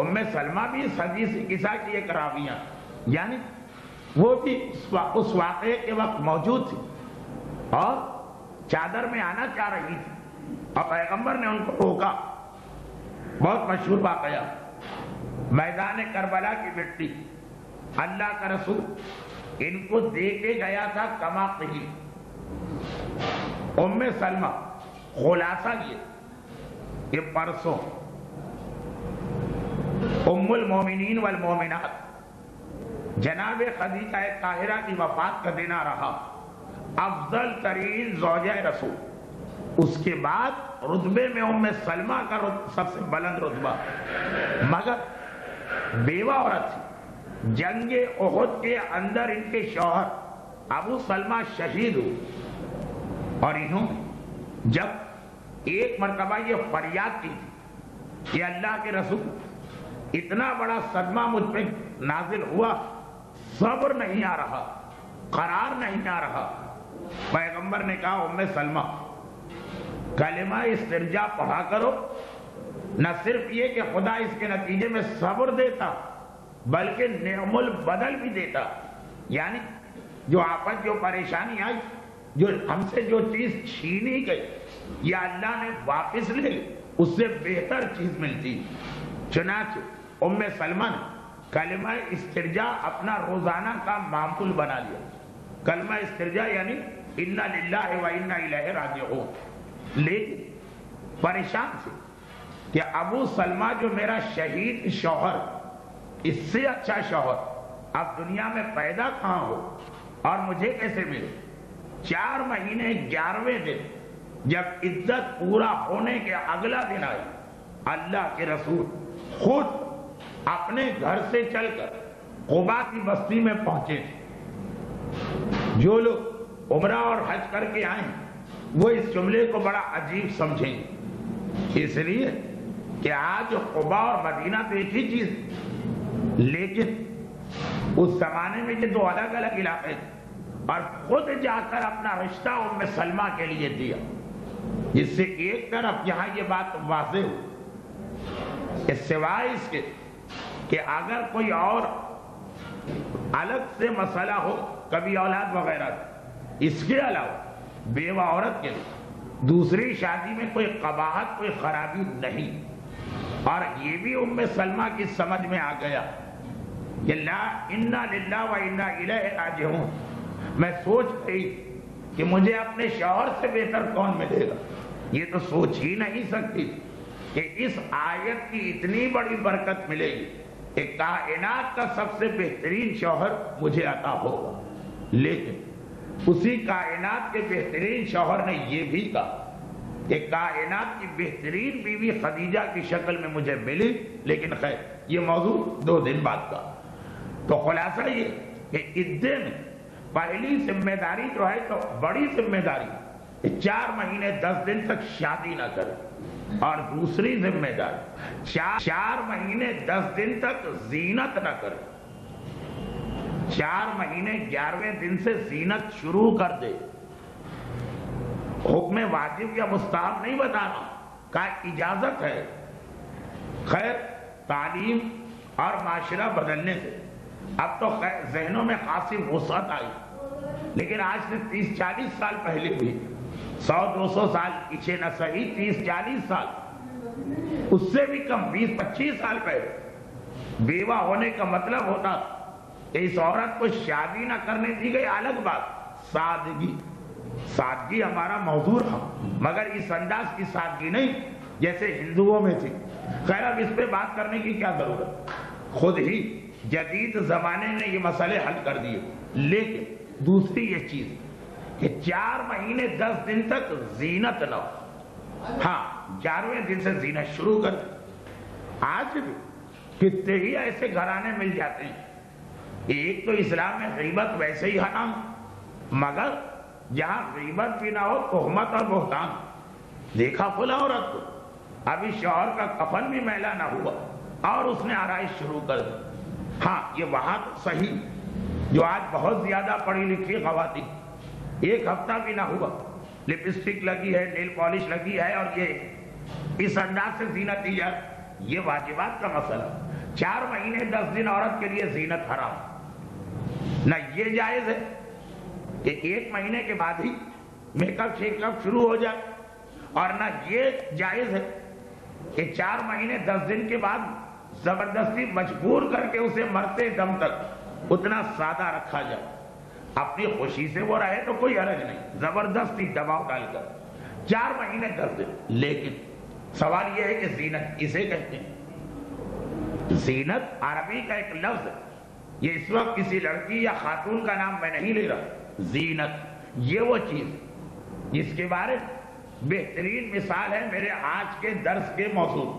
Speaker 2: ام سلمہ بھی اس حدیث قصہ کی ایک راویہ، یعنی وہ بھی اس واقعے کے وقت موجود تھی اور چادر میں آنا چاہ رہی تھی، اور پیغمبر نے ان کو روکا. بہت مشہور واقعہ، میدان کربلا کی مٹی اللہ کا رسول ان کو دے کے گیا تھا کما قہی. ام سلمہ خلاصہ یہ کہ پرسوں ام المومنین والمومنات جناب خدیجہ طاہرہ کی وفات کا دن آ رہا، افضل ترین زوجہ رسول، اس کے بعد رتبے میں ام سلمہ کا سب سے بلند رتبہ، مگر بیوہ عورت تھی. جنگ احد کے اندر ان کے شوہر ابو سلمہ شہید ہوئے، اور انہوں نے جب ایک مرتبہ یہ فریاد کی تھی کہ اللہ کے رسول اتنا بڑا صدمہ مجھ پہ نازل ہوا، صبر نہیں آ رہا، قرار نہیں آ رہا. پیغمبر نے کہا ام سلمہ کلمہ استرجاع پڑھا کرو نہ صرف یہ کہ خدا اس کے نتیجے میں صبر دیتا بلکہ نعم البدل بھی دیتا. یعنی جو آفت، جو پریشانی آئی، جو ہم سے جو چیز چھینی گئی یا اللہ نے واپس لے لی، اس سے بہتر چیز ملتی. چنانچہ ام سلمہ نے کلمہ استرجاع اپنا روزانہ کا معمول بنا لیا. کلمہ استرجاع یعنی انا للہ و انا الیہ راجعون. لیکن پریشان تھی کہ ابو سلمہ جو میرا شہید شوہر، اس سے اچھا شوہر اب دنیا میں پیدا کہاں ہو اور مجھے کیسے ملے. 4 مہینے 11ویں دن جب عدت پورا ہونے کے اگلا دن آئی، اللہ کے رسول خود اپنے گھر سے چل کر قباء کی بستی میں پہنچے. جو لوگ عمرہ اور حج کر کے آئیں وہ اس جملے کو بڑا عجیب سمجھیں، اس لیے کہ آج قباء اور مدینہ تو ایک ہی چیز، لیکن اس زمانے میں یہ 2 الگ الگ علاقے تھے. اور خود جا کر اپنا رشتہ ام سلمہ کے لیے دیا، جس سے ایک طرف یہاں یہ بات واضح ہو، سوائے اس کے کہ اگر کوئی اور الگ سے مسئلہ ہو، کبھی اولاد وغیرہ، اس کے علاوہ بیوہ عورت کے لیے دوسری شادی میں کوئی قباحت، کوئی خرابی نہیں. اور یہ بھی ام سلمہ کی سمجھ میں آ گیا کہ لا انا للہ و انا الیہ راجعون. میں سوچ رہی کہ مجھے اپنے شوہر سے بہتر کون ملے گا. یہ تو سوچ ہی نہیں سکتی کہ اس آیت کی اتنی بڑی برکت ملے گی کہ کائنات کا سب سے بہترین شوہر مجھے عطا ہوگا. لیکن اسی کائنات کے بہترین شوہر نے یہ بھی کہا کہ کائنات کی بہترین بیوی خدیجہ کی شکل میں مجھے ملی. لیکن خیر یہ موضوع 2 دن بعد کا. تو خلاصہ یہ کہ عدے میں پہلی ذمہ داری جو ہے تو بڑی ذمہ داری 4 مہینے 10 دن تک شادی نہ کرے، اور دوسری ذمہ داری 4 مہینے 10 دن تک زینت نہ کرے. 4 مہینے 11ویں دن سے زینت شروع کر دے. حکم واجب یا مستحب نہیں بتانا، کا اجازت ہے. خیر تعلیم اور معاشرہ بدلنے سے اب تو ذہنوں میں خاصی وسعت آئی، لیکن آج سے 30-40 سال پہلے بھی 100-200 سال پیچھے نہ صحیح 30-40 سال، اس سے بھی کم 20-25 سال پہلے بیوہ ہونے کا مطلب ہوتا کہ اس عورت کو شادی نہ کرنے دی گئی. الگ بات سادگی ہمارا موضوع تھا، مگر اس انداز کی سادگی نہیں جیسے ہندوؤں میں تھی. خیر اب اس پہ بات کرنے کی کیا ضرورت، خود ہی جدید زمانے نے یہ مسئلے حل کر دیے. لیکن دوسری یہ چیز کہ 4 مہینے 10 دن تک زینت نہ ہو. ہاں 11ویں دن سے زینت شروع کر دیں. آج بھی کتنے ہی ایسے گھرانے مل جاتے ہیں. ایک تو اسلام میں غیبت ویسے ہی حرام، مگر جہاں غیبت بھی نہ ہو تہمت اور بہتان. دیکھا فلاں عورت کو ابھی شوہر کا کفن بھی میلا نہ ہوا اور اس نے آرائش شروع کر دی. ہاں یہ وہاں تو صحیح جو آج بہت زیادہ پڑھی لکھی خواتین، 1 ہفتہ بھی نہ ہوا لپسٹک لگی ہے، نیل پالش لگی ہے، اور یہ اس انداز سے زینت دی جائے. یہ واجبات کا مسئلہ. 4 مہینے 10 دن عورت کے لیے زینت حرام. نہ یہ جائز ہے کہ 1 مہینے کے بعد he make up shake up شروع ہو جائے، اور نہ یہ جائز ہے کہ 4 مہینے 10 دن کے بعد زبردستی مجبور کر کے اسے مرتے دم تک اتنا سادہ رکھا جائے. اپنی خوشی سے وہ رہے تو کوئی حرج نہیں، زبردستی دباؤ ڈال کر 4 مہینے 10 دن. لیکن سوال یہ ہے کہ زینت کسے کہتے ہیں؟ زینت عربی کا ایک لفظ ہے. یہ اس وقت کسی لڑکی یا خاتون کا نام میں نہیں لے رہا. زینت یہ وہ چیز جس کے بارے میں بہترین مثال ہے میرے آج کے درس کے موضوع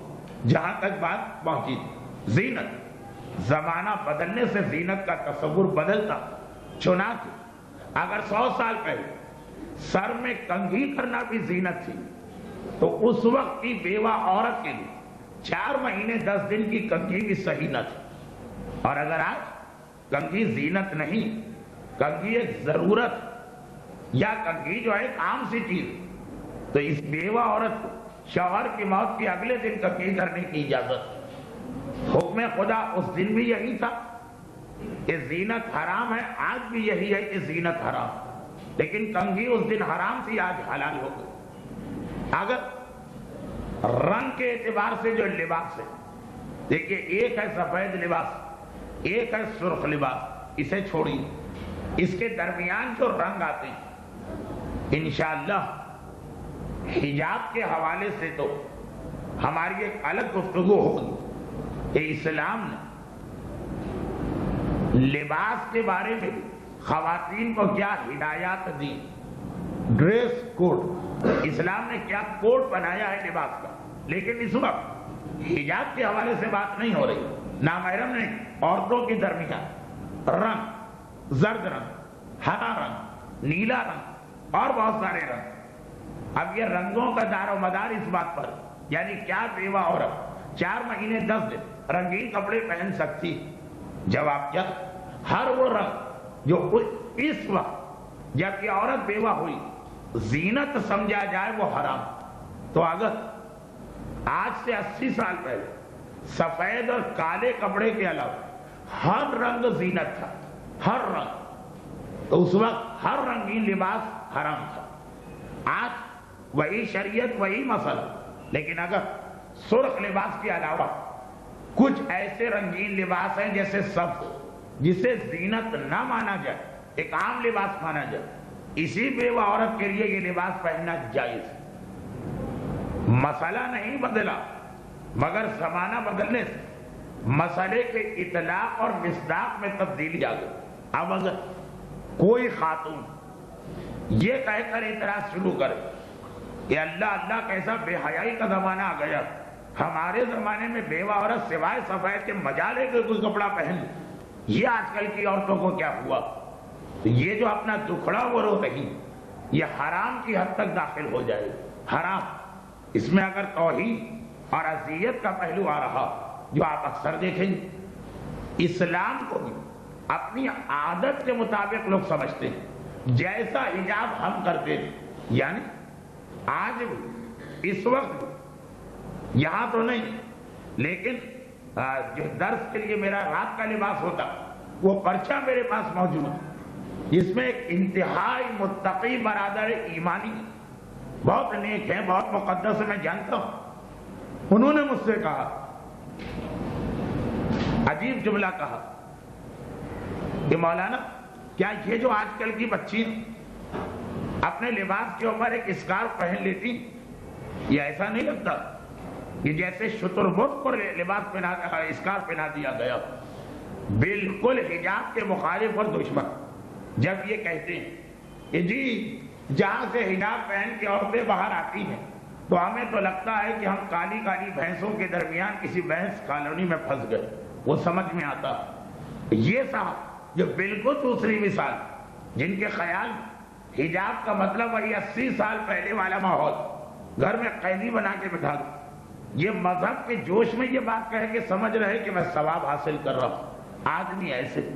Speaker 2: جہاں تک بات پہنچی تھی. زینت زمانہ بدلنے سے زینت کا تصور بدلتا. چنانچہ اگر 100 سال پہلے سر میں کنگھی کرنا بھی زینت تھی تو اس وقت کی بیوہ عورت کے لیے 4 مہینے 10 دن کی کنگھی بھی صحیح نہ تھی. اور اگر آج کنگھی زینت نہیں، کنگھی ایک ضرورت، یا کنگھی جو ہے ایک عام سی چیز، تو اس بیوہ عورت کو شوہر کی موت کے اگلے دن قتل کرنے کی اجازت۔ حکم خدا اس دن بھی یہی تھا کہ زینت حرام ہے، آج بھی یہی ہے کہ زینت حرام، لیکن کنگھی اس دن حرام تھی، آج حلال ہو گئی۔ اگر رنگ کے اعتبار سے جو لباس ہے، دیکھیے ایک ہے سفید لباس، ایک ہے سرخ لباس، اسے چھوڑیے، اس کے درمیان جو رنگ آتے ہیں، انشاءاللہ حجاب کے حوالے سے تو ہماری ایک الگ گفتگو ہوگی کہ اسلام نے لباس کے بارے میں خواتین کو کیا ہدایات دی، ڈریس کوڈ، اسلام نے کیا کوڈ بنایا ہے لباس کا۔ لیکن اس وقت حجاب کے حوالے سے بات نہیں ہو رہی، نامحرم نے عورتوں کے درمیان رنگ، زرد رنگ، ہرا رنگ، نیلا رنگ اور بہت سارے رنگ، اب یہ رنگوں کا دار و مدار اس بات پر، یعنی کیا بیوہ عورت 4 مہینے 10 دن رنگین کپڑے پہن سکتی؟ جواب کیا؟ ہر وہ رنگ جو اس وقت جب یہ عورت بیوہ ہوئی زینت سمجھا جائے وہ حرام۔ تو اگر آج سے 80 سال پہلے سفید اور کالے کپڑے کے علاوہ ہر رنگ زینت تھا، ہر رنگ، تو اس وقت ہر رنگین لباس حرام تھا۔ آج وہی شریعت، وہی مسئلہ، لیکن اگر سرخ لباس کے علاوہ کچھ ایسے رنگین لباس ہیں جیسے سبز، جسے زینت نہ مانا جائے، ایک عام لباس مانا جائے، اسی بیوہ عورت کے لیے یہ لباس پہننا جائز ہے۔ مسئلہ نہیں بدلا، مگر زمانہ بدلنے سے مسئلے کے اطلاق اور مصداق میں تبدیلی آ گئی۔ اب اگر کوئی خاتون یہ کہہ کر اعتراض شروع کرے کہ اللہ اللہ کیسا بے حیائی کا زمانہ آ گیا، ہمارے زمانے میں بیوہ عورت سوائے سفید کے مجالے کے کوئی کپڑا پہن لے، یہ آج کل کی عورتوں کو کیا ہوا، تو یہ جو اپنا دکھڑا وہ رو رہی، یہ حرام کی حد تک داخل ہو جائے۔ حرام، اس میں اگر توہین اور اذیت کا پہلو آ رہا جو آپ اکثر دیکھیں گے، اسلام کو بھی اپنی عادت کے مطابق لوگ سمجھتے ہیں، جیسا حجاب ہم کرتے ہیں، یعنی آج بھی اس وقت یہاں تو نہیں، لیکن جو درس کے لیے میرا رات کا لباس ہوتا وہ پرچہ میرے پاس موجود ہے، جس میں ایک انتہائی متقی برادر ایمانی، بہت نیک ہے، بہت مقدس ہے، میں جانتا ہوں، انہوں نے مجھ سے کہا، عجیب جملہ کہا کہ مولانا کیا یہ جو آج کل کی بچی اپنے لباس کے اوپر ایک اسکارف پہن لیتی، یہ ایسا نہیں لگتا کہ جیسے شترمرغ کو لباس پہنا، اسکارف پہنا دیا گیا؟ بالکل حجاب کے مخالف اور دشمن جب یہ کہتے ہیں کہ جی جہاں سے حجاب پہن کے عورتیں باہر آتی ہیں تو ہمیں تو لگتا ہے کہ ہم کالی کالی بھینسوں کے درمیان کسی بھینس کالونی میں پھنس گئے، وہ سمجھ میں آتا۔ یہ صاحب جو بالکل دوسری مثال، جن کے خیال حجاب کا مطلب وہی 80 سال پہلے والا ماحول، گھر میں قیدی بنا کے بٹھا دو، یہ مذہب کے جوش میں یہ بات کہہ کے سمجھ رہے کہ میں ثواب حاصل کر رہا ہوں۔ آدمی ایسے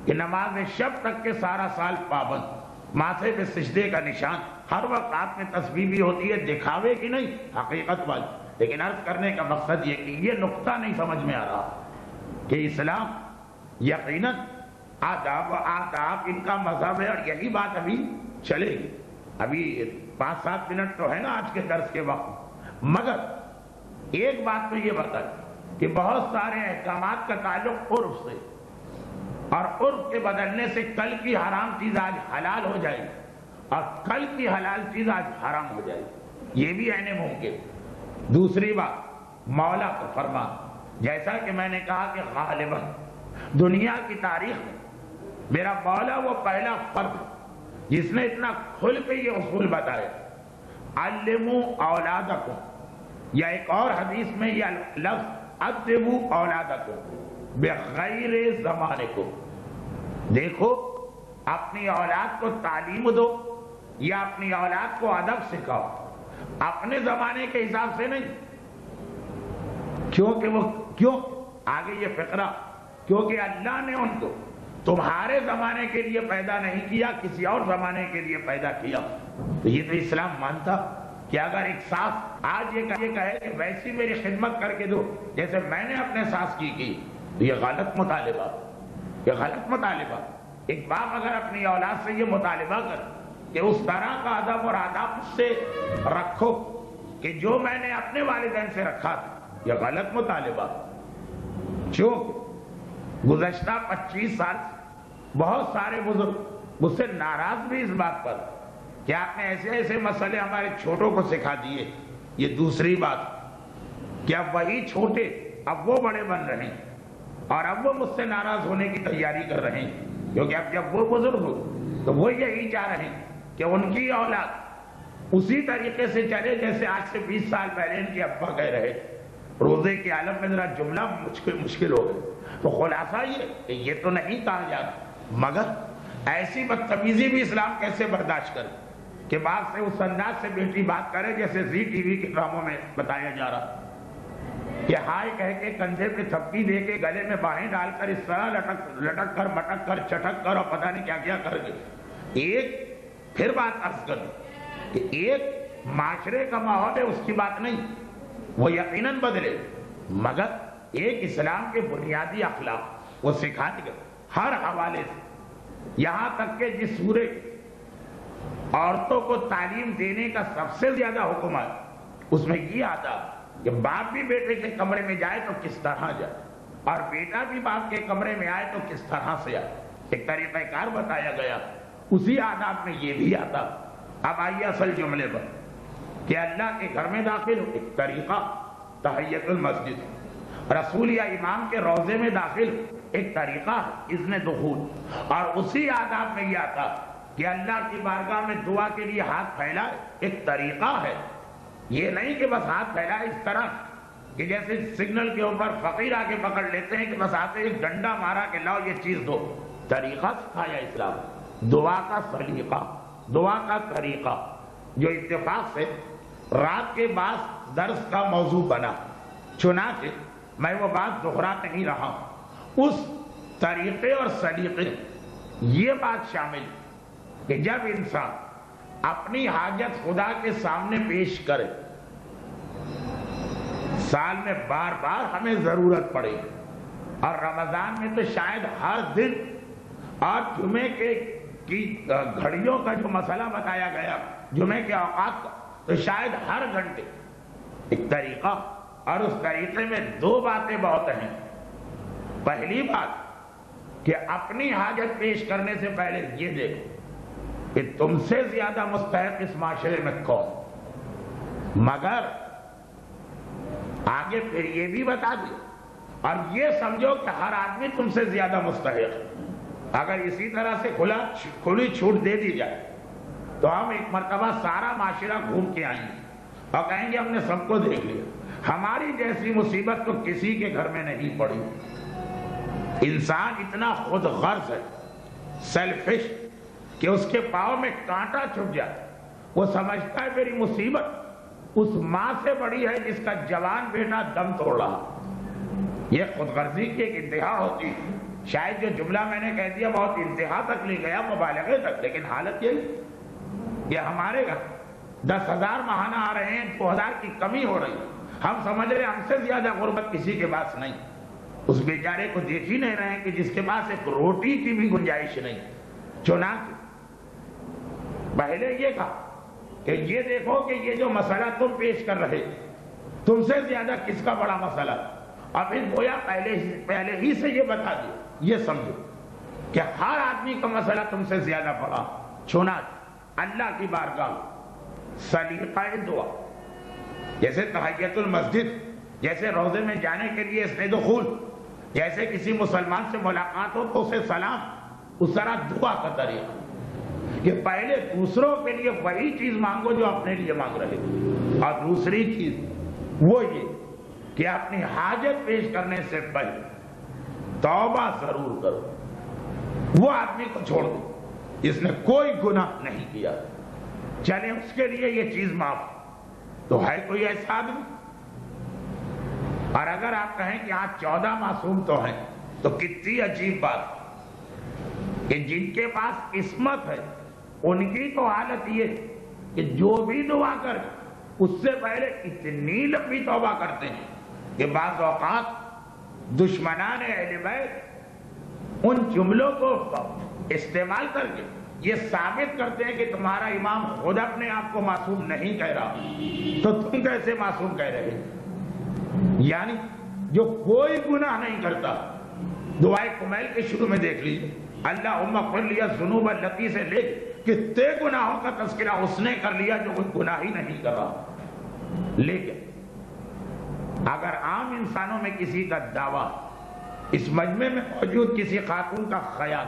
Speaker 2: کہ نماز شب تک کے سارا سال پابند، ماتھے پہ سجدے کا نشان، ہر وقت ہاتھ میں تسبیح بھی ہوتی ہے، دکھاوے کی نہیں، حقیقت والی۔ لیکن عرض کرنے کا مقصد یہ کہ یہ نقطہ نہیں سمجھ میں آ رہا کہ اسلام یقیناً آداب ان کا مذہب ہے، اور یہی بات ابھی چلے گی۔ ابھی 5-7 منٹ تو ہے نا آج کے درس کے وقت، مگر ایک بات تو یہ بتائیں کہ بہت سارے احکامات کا تعلق عرف سے، اور عرف کے بدلنے سے کل کی حرام چیز آج حلال ہو جائے گی، اور کل کی حلال چیز آج حرام ہو جائے گی، یہ بھی عین ممکن۔ دوسری بات، مولا کا فرمان، جیسا کہ میں نے کہا کہ غالباً دنیا کی تاریخ میں میرا مولا وہ پہلا فرد جس نے اتنا کھل کے یہ اصول بتایا، علموا اولادکم، یا ایک اور حدیث میں یہ لفظ ادبوا اولادکم بغیر زمانکم، دیکھو اپنی اولاد کو تعلیم دو یا اپنی اولاد کو ادب سکھاؤ، اپنے زمانے کے حساب سے نہیں، کیوں آگے یہ فقرہ، کیونکہ اللہ نے ان کو تمہارے زمانے کے لیے پیدا نہیں کیا، کسی اور زمانے کے لیے پیدا کیا۔ تو یہ تو اسلام مانتا کہ اگر ایک ساس آج یہ کہے کہ ویسی میری خدمت کر کے دو جیسے میں نے اپنے ساس کی تو یہ غلط مطالبہ، یہ غلط مطالبہ۔ ایک باپ اگر اپنی اولاد سے یہ مطالبہ کر کہ اس طرح کا ادب اور آداب اس سے رکھو کہ جو میں نے اپنے والدین سے رکھا تھا، یہ غلط مطالبہ۔ چونکہ گزشتہ 25 سال سے بہت سارے بزرگ مجھ سے ناراض بھی اس بات پر کہ آپ نے ایسے ایسے مسئلے ہمارے چھوٹوں کو سکھا دیے۔ یہ دوسری بات کہ اب وہی چھوٹے اب وہ بڑے بن رہے ہیں اور اب وہ مجھ سے ناراض ہونے کی تیاری کر رہے ہیں، کیونکہ اب جب وہ بزرگ ہو تو وہ یہی چاہ رہے ہیں کہ ان کی اولاد اسی طریقے سے چلے جیسے آج سے 20 سال پہلے ان کے ابا کہہ رہے۔ روزے کے عالم میں ذرا جملہ مشکل ہو گئے، تو خلاصہ یہ کہ یہ تو نہیں کہا جاتا، مگر ایسی بدتمیزی بھی اسلام کیسے برداشت کرے کہ باپ سے اس انداز سے بیٹی بات کرے جیسے زی ٹی وی کے ڈراموں میں بتایا جا رہا کہ ہائے کہہ کے کندھے پہ تھپکی دے کے گلے میں باہیں ڈال کر اس طرح لٹک کر مٹک کر چٹک کر اور پتہ نہیں کیا کیا کر گئے۔ ایک پھر بات عرض کر کہ ایک معاشرے کا ماحول ہے، اس کی بات نہیں، وہ یقیناً بدلے، مگر ایک اسلام کے بنیادی اخلاق وہ سکھا دے گا ہر حوالے سے، یہاں تک کہ جس سورے عورتوں کو تعلیم دینے کا سب سے زیادہ حکم ہے اس میں یہ آتا کہ باپ بھی بیٹے کے کمرے میں جائے تو کس طرح جائے اور بیٹا بھی باپ کے کمرے میں آئے تو کس طرح سے آئے، ایک طریقہ کار بتایا گیا۔ اسی آداب میں یہ بھی آتا۔ اب آئیے اصل جملے پر کہ اللہ کے گھر میں داخل ہو، ایک طریقہ تحیت المسجد، رسول یا امام کے روضے میں داخل ہو، ایک طریقہ اذن دخول، اور اسی آداب میں یہ آتا کہ اللہ کی بارگاہ میں دعا کے لیے ہاتھ پھیلائے، ایک طریقہ ہے۔ یہ نہیں کہ بس ہاتھ پھیلائے اس طرح کہ جیسے سگنل کے اوپر فقیر آگے پکڑ لیتے ہیں کہ بس آتے ایک ڈنڈا مارا کہ لاؤ یہ چیز دو۔ طریقہ سکھایا اسلام، دعا کا سلیقہ، دعا کا طریقہ، جو اتفاق سے رات کے بعد درس کا موضوع بنا، چنانچہ میں وہ بات دہرا نہیں رہا ہوں۔ اس طریقے اور سلیقے یہ بات شامل کہ جب انسان اپنی حاجت خدا کے سامنے پیش کرے، سال میں بار بار ہمیں ضرورت پڑے اور رمضان میں تو شاید ہر دن، اور جمعے کی گھڑیوں کا جو مسئلہ بتایا گیا، جمعے کے اوقات کا، تو شاید ہر گھنٹے ایک طریقہ، اور اس طریقے میں دو باتیں بہت ہیں۔ پہلی بات کہ اپنی حاجت پیش کرنے سے پہلے یہ دیکھو کہ تم سے زیادہ مستحق اس معاشرے میں کون، مگر آگے پھر یہ بھی بتا دیا اور یہ سمجھو کہ ہر آدمی تم سے زیادہ مستحق۔ اگر اسی طرح سے کھلی چھوٹ دے دی جائے تو ہم ایک مرتبہ سارا معاشرہ گھوم کے آئیں گے اور کہیں گے ہم نے سب کو دیکھ لیا، ہماری جیسی مصیبت تو کسی کے گھر میں نہیں پڑی۔ انسان اتنا خود غرض ہے، سیلفش، کہ اس کے پاؤں میں کانٹا چھپ جائے، وہ سمجھتا ہے میری مصیبت اس ماں سے بڑی ہے جس کا جوان بیٹا دم توڑ رہا۔ یہ خود غرضی کی ایک انتہا ہوتی ہے۔ شاید جو جملہ میں نے کہہ دیا بہت انتہا تک لے گیا، مبالغے تک، لیکن حالت یہی کہ ہمارے گھر 10,000 ماہانہ آ رہے ہیں، 2,000 کی کمی ہو رہی، ہم سمجھ رہے ہم سے زیادہ غربت کسی کے پاس نہیں، اس بیچارے کو دیکھ ہی نہیں رہے ہیں کہ جس کے پاس ایک روٹی کی بھی گنجائش نہیں۔ چنانچہ پہلے یہ کہا کہ یہ دیکھو کہ یہ جو مسئلہ تم پیش کر رہے، تم سے زیادہ کس کا بڑا مسئلہ، اور پھر گویا پہلے ہی سے یہ بتا دیا، یہ سمجھو کہ ہر آدمی کا مسئلہ تم سے زیادہ بڑا۔ چنانچہ اللہ کی بارگاہ سلیقہ دعا، جیسے تحیت المسجد، جیسے روزے میں جانے کے لیے اسنے دخول، جیسے کسی مسلمان سے ملاقات ہو تو اسے سلام، اس طرح دعا کا طریقہ کہ پہلے دوسروں کے لیے وہی چیز مانگو جو اپنے لیے مانگ رہے، اور دوسری چیز وہ یہ کہ اپنی حاجت پیش کرنے سے پہلے توبہ ضرور کرو۔ وہ آدمی کو چھوڑ دو جس نے کوئی گناہ نہیں کیا، چلے اس کے لیے یہ چیز معاف، تو ہے کوئی ایسا آدمی؟ اور اگر آپ کہیں کہ آج 14 معصوم تو ہیں، تو کتنی عجیب بات کہ جن کے پاس قسمت ہے ان کی تو حالت یہ کہ جو بھی دعا کرے اس سے پہلے اتنی لمبی توبہ کرتے ہیں کہ بعض اوقات دشمنان اہل بیت ان جملوں کو استعمال کر کے یہ ثابت کرتے ہیں کہ تمہارا امام خود اپنے آپ کو معصوم نہیں کہہ رہا تو تم کیسے معصوم کہہ رہے؟ یعنی جو کوئی گناہ نہیں کرتا، دعائے کمیل کے شروع میں دیکھ لیجیے، اللہم اغفر لی الذنوب التی سے لے کتنے گناہوں کا تذکرہ اس نے کر لیا جو کوئی گناہ ہی نہیں کر رہا۔ لیکن اگر عام انسانوں میں کسی کا دعویٰ، اس مجمع میں موجود کسی خاتون کا خیال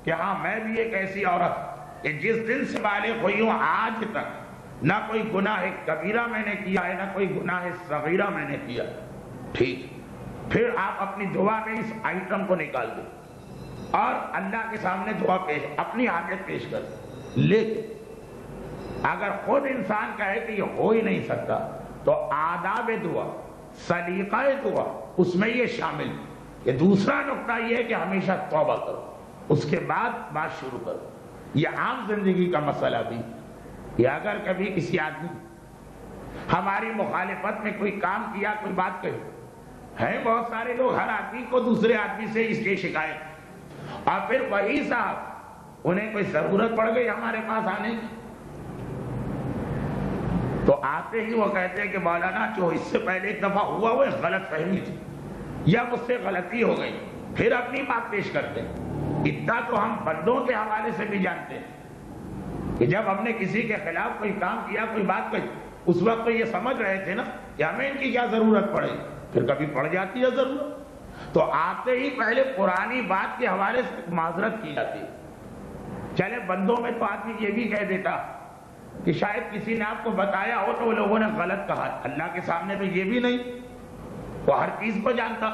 Speaker 2: کہ ہاں میں بھی ایک ایسی عورت کہ جس دن سے بالغ ہوئی ہوں آج تک نہ کوئی گناہ کبیرہ میں نے کیا ہے نہ کوئی گناہ صغیرہ میں نے کیا، ٹھیک، پھر آپ اپنی دعا میں اس آئٹم کو نکال دیں اور اللہ کے سامنے دعا پیش، اپنی حاجت پیش کر دیں۔ لیکن اگر خود انسان کہے کہ یہ ہو ہی نہیں سکتا تو آداب دعا، سلیقہ دعا، اس میں یہ شامل ہے کہ دوسرا نقطہ یہ ہے کہ ہمیشہ توبہ کرو، اس کے بعد بات شروع کرو۔ یہ عام زندگی کا مسئلہ بھی کہ اگر کبھی کسی آدمی ہماری مخالفت میں کوئی کام کیا، کوئی بات کہی، ہیں بہت سارے لوگ، ہر آدمی کو دوسرے آدمی سے اس کی شکایت، اور پھر وہی صاحب انہیں کوئی ضرورت پڑ گئی ہمارے پاس آنے کی تو آتے ہی وہ کہتے ہیں کہ مولانا جو اس سے پہلے ایک دفعہ ہوا وہ غلط فہمی تھی یا مجھ سے غلطی ہو گئی، پھر اپنی بات پیش کرتے ہیں۔ اتنا تو ہم بندوں کے حوالے سے بھی جانتے ہیں کہ جب ہم نے کسی کے خلاف کوئی کام کیا، کوئی بات کہی، اس وقت تو یہ سمجھ رہے تھے نا کہ ہمیں ان کی کیا ضرورت پڑے، پھر کبھی پڑ جاتی ہے ضرورت تو آتے ہی پہلے پرانی بات کے حوالے سے معذرت کی جاتی ہے۔ چلے بندوں میں تو آدمی یہ بھی کہہ دیتا کہ شاید کسی نے آپ کو بتایا ہو تو وہ لوگوں نے غلط کہا، اللہ کے سامنے تو یہ بھی نہیں، وہ ہر چیز کو جانتا۔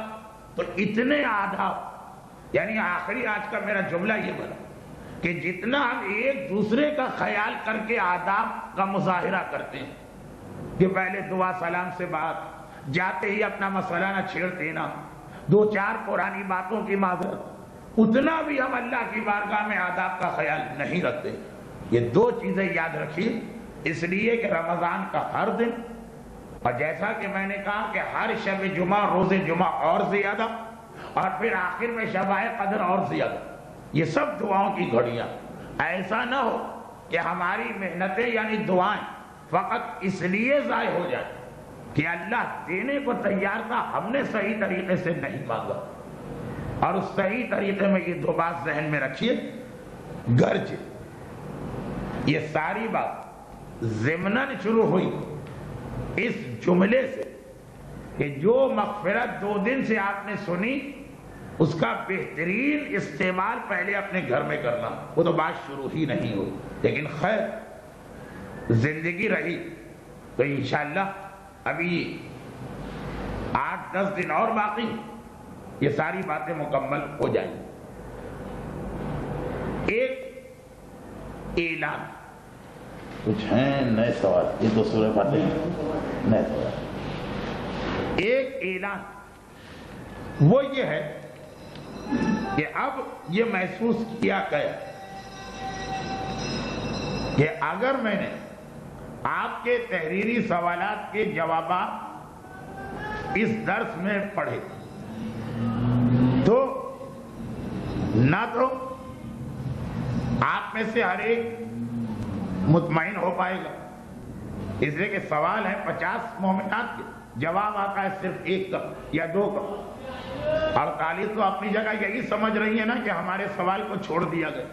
Speaker 2: تو اتنے آداب، یعنی آخری آج کا میرا جملہ یہ بنا کہ جتنا ہم ایک دوسرے کا خیال کر کے آداب کا مظاہرہ کرتے ہیں کہ پہلے دعا سلام سے بات، جاتے ہی اپنا مسئلہ نہ چھیڑ دینا، دو چار پرانی باتوں کی معذرت، اتنا بھی ہم اللہ کی بارگاہ میں آداب کا خیال نہیں رکھتے۔ یہ دو چیزیں یاد رکھیے، اس لیے کہ رمضان کا ہر دن، اور جیسا کہ میں نے کہا کہ ہر شب جمعہ، روز جمعہ اور زیادہ، اور پھر آخر میں شب قدر اور زیادہ، یہ سب دعاؤں کی گھڑیاں۔ ایسا نہ ہو کہ ہماری محنتیں یعنی دعائیں فقط اس لیے ضائع ہو جائیں کہ اللہ دینے کو تیار تھا، ہم نے صحیح طریقے سے نہیں مانگا۔ اور اس صحیح طریقے میں یہ دو بات ذہن میں رکھیے، گرج یہ ساری بات ضمناً شروع ہوئی اس جملے سے کہ جو مغفرت 2 دن سے آپ نے سنی اس کا بہترین استعمال پہلے اپنے گھر میں کرنا، وہ تو بات شروع ہی نہیں ہوئی۔ لیکن خیر زندگی رہی تو انشاءاللہ ابھی 8-10 دن اور باقی، یہ ساری باتیں مکمل ہو جائیں گی۔ ایک اعلان، کچھ ہیں نئے سوال، یہ تو سورہ فاتحہ ہیں نئے سوال۔ ایک اعلان وہ یہ ہے کہ اب یہ محسوس کیا گیا کہ اگر میں نے آپ کے تحریری سوالات کے جوابات اس درس میں پڑھے تو نہ تو آپ میں سے ہر ایک مطمئن ہو پائے گا، اس لیے کہ سوال ہے 50 مومنات کے، جواب آتا ہے صرف 1 کا یا 2 کا، اور 48 تو اپنی جگہ یہی سمجھ رہی ہے نا کہ ہمارے سوال کو چھوڑ دیا گیا،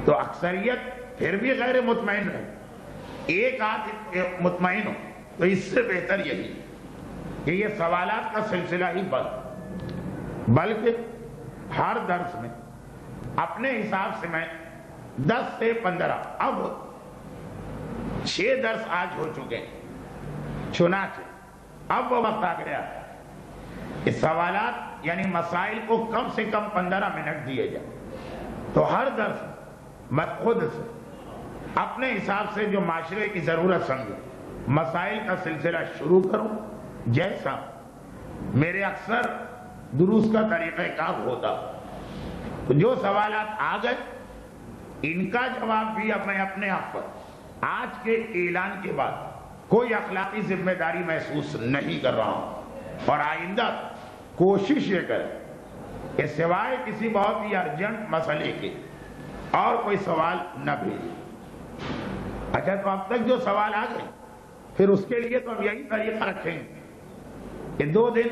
Speaker 2: تو اکثریت پھر بھی غیر مطمئن رہے، 1 آدھ مطمئن ہو تو اس سے بہتر یہی کہ یہ سوالات کا سلسلہ ہی بلکہ ہر درس میں اپنے حساب سے میں 10 سے 15، اب 6 درس آج ہو چکے ہیں، چنانچہ اب وہ وقت آ گیا کہ سوالات یعنی مسائل کو کم سے کم 15 منٹ دیے جائیں، تو ہر درس میں خود سے اپنے حساب سے جو معاشرے کی ضرورت سمجھو مسائل کا سلسلہ شروع کروں، جیسا میرے اکثر دروس کا طریقہ کار ہوتا۔ تو جو سوالات آ گئے ان کا جواب بھی اب میں اپنے آپ پر آج کے اعلان کے بعد کوئی اخلاقی ذمہ داری محسوس نہیں کر رہا ہوں، اور آئندہ کوشش یہ کریں کہ سوائے کسی بہت ہی ارجنٹ مسئلے کے اور کوئی سوال نہ بھیجیں۔ اچھا، تو اب تک جو سوال آ گئے پھر اس کے لیے تو ہم یہی طریقہ رکھیں گے کہ 2 دن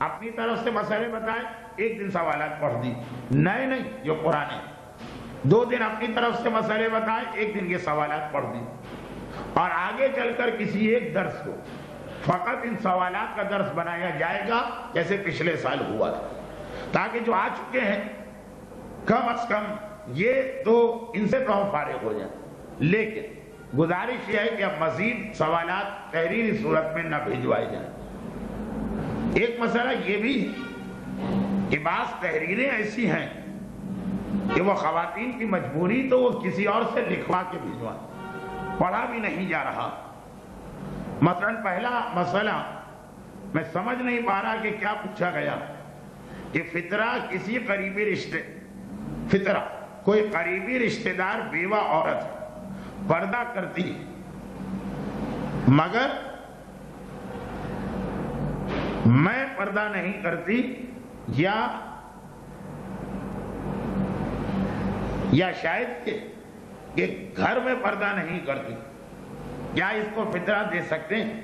Speaker 2: اپنی طرف سے مسئلے بتائیں، 1 دن سوالات پڑھ دی، نئے نہیں جو پرانے، 2 دن اپنی طرف سے مسئلے بتائیں، 1 دن یہ سوالات پڑھ دی، اور آگے چل کر کسی ایک درس کو فقط ان سوالات کا درس بنایا جائے گا جیسے پچھلے سال ہوا تھا، تاکہ جو آ چکے ہیں کم از کم یہ تو ان سے تو ہم فارغ ہو جائیں۔ لیکن گزارش یہ ہے کہ اب مزید سوالات تحریری صورت میں نہ بھیجوائے جائیں۔ ایک مسئلہ یہ بھی ہے کہ بعض تحریریں ایسی ہیں کہ وہ خواتین کی مجبوری تو وہ کسی اور سے لکھوا کے بھیجوائیں، پڑھا بھی نہیں جا رہا۔ مثلا پہلا مسئلہ میں سمجھ نہیں پا رہا کہ کیا پوچھا گیا کہ فطرہ کسی قریبی فطرہ کوئی قریبی رشتہ دار بیوہ عورت پردہ کرتی مگر میں پردہ نہیں کرتی، یا شاید کہ گھر میں پردہ نہیں کرتی، کیا اس کو فطرہ دے سکتے ہیں؟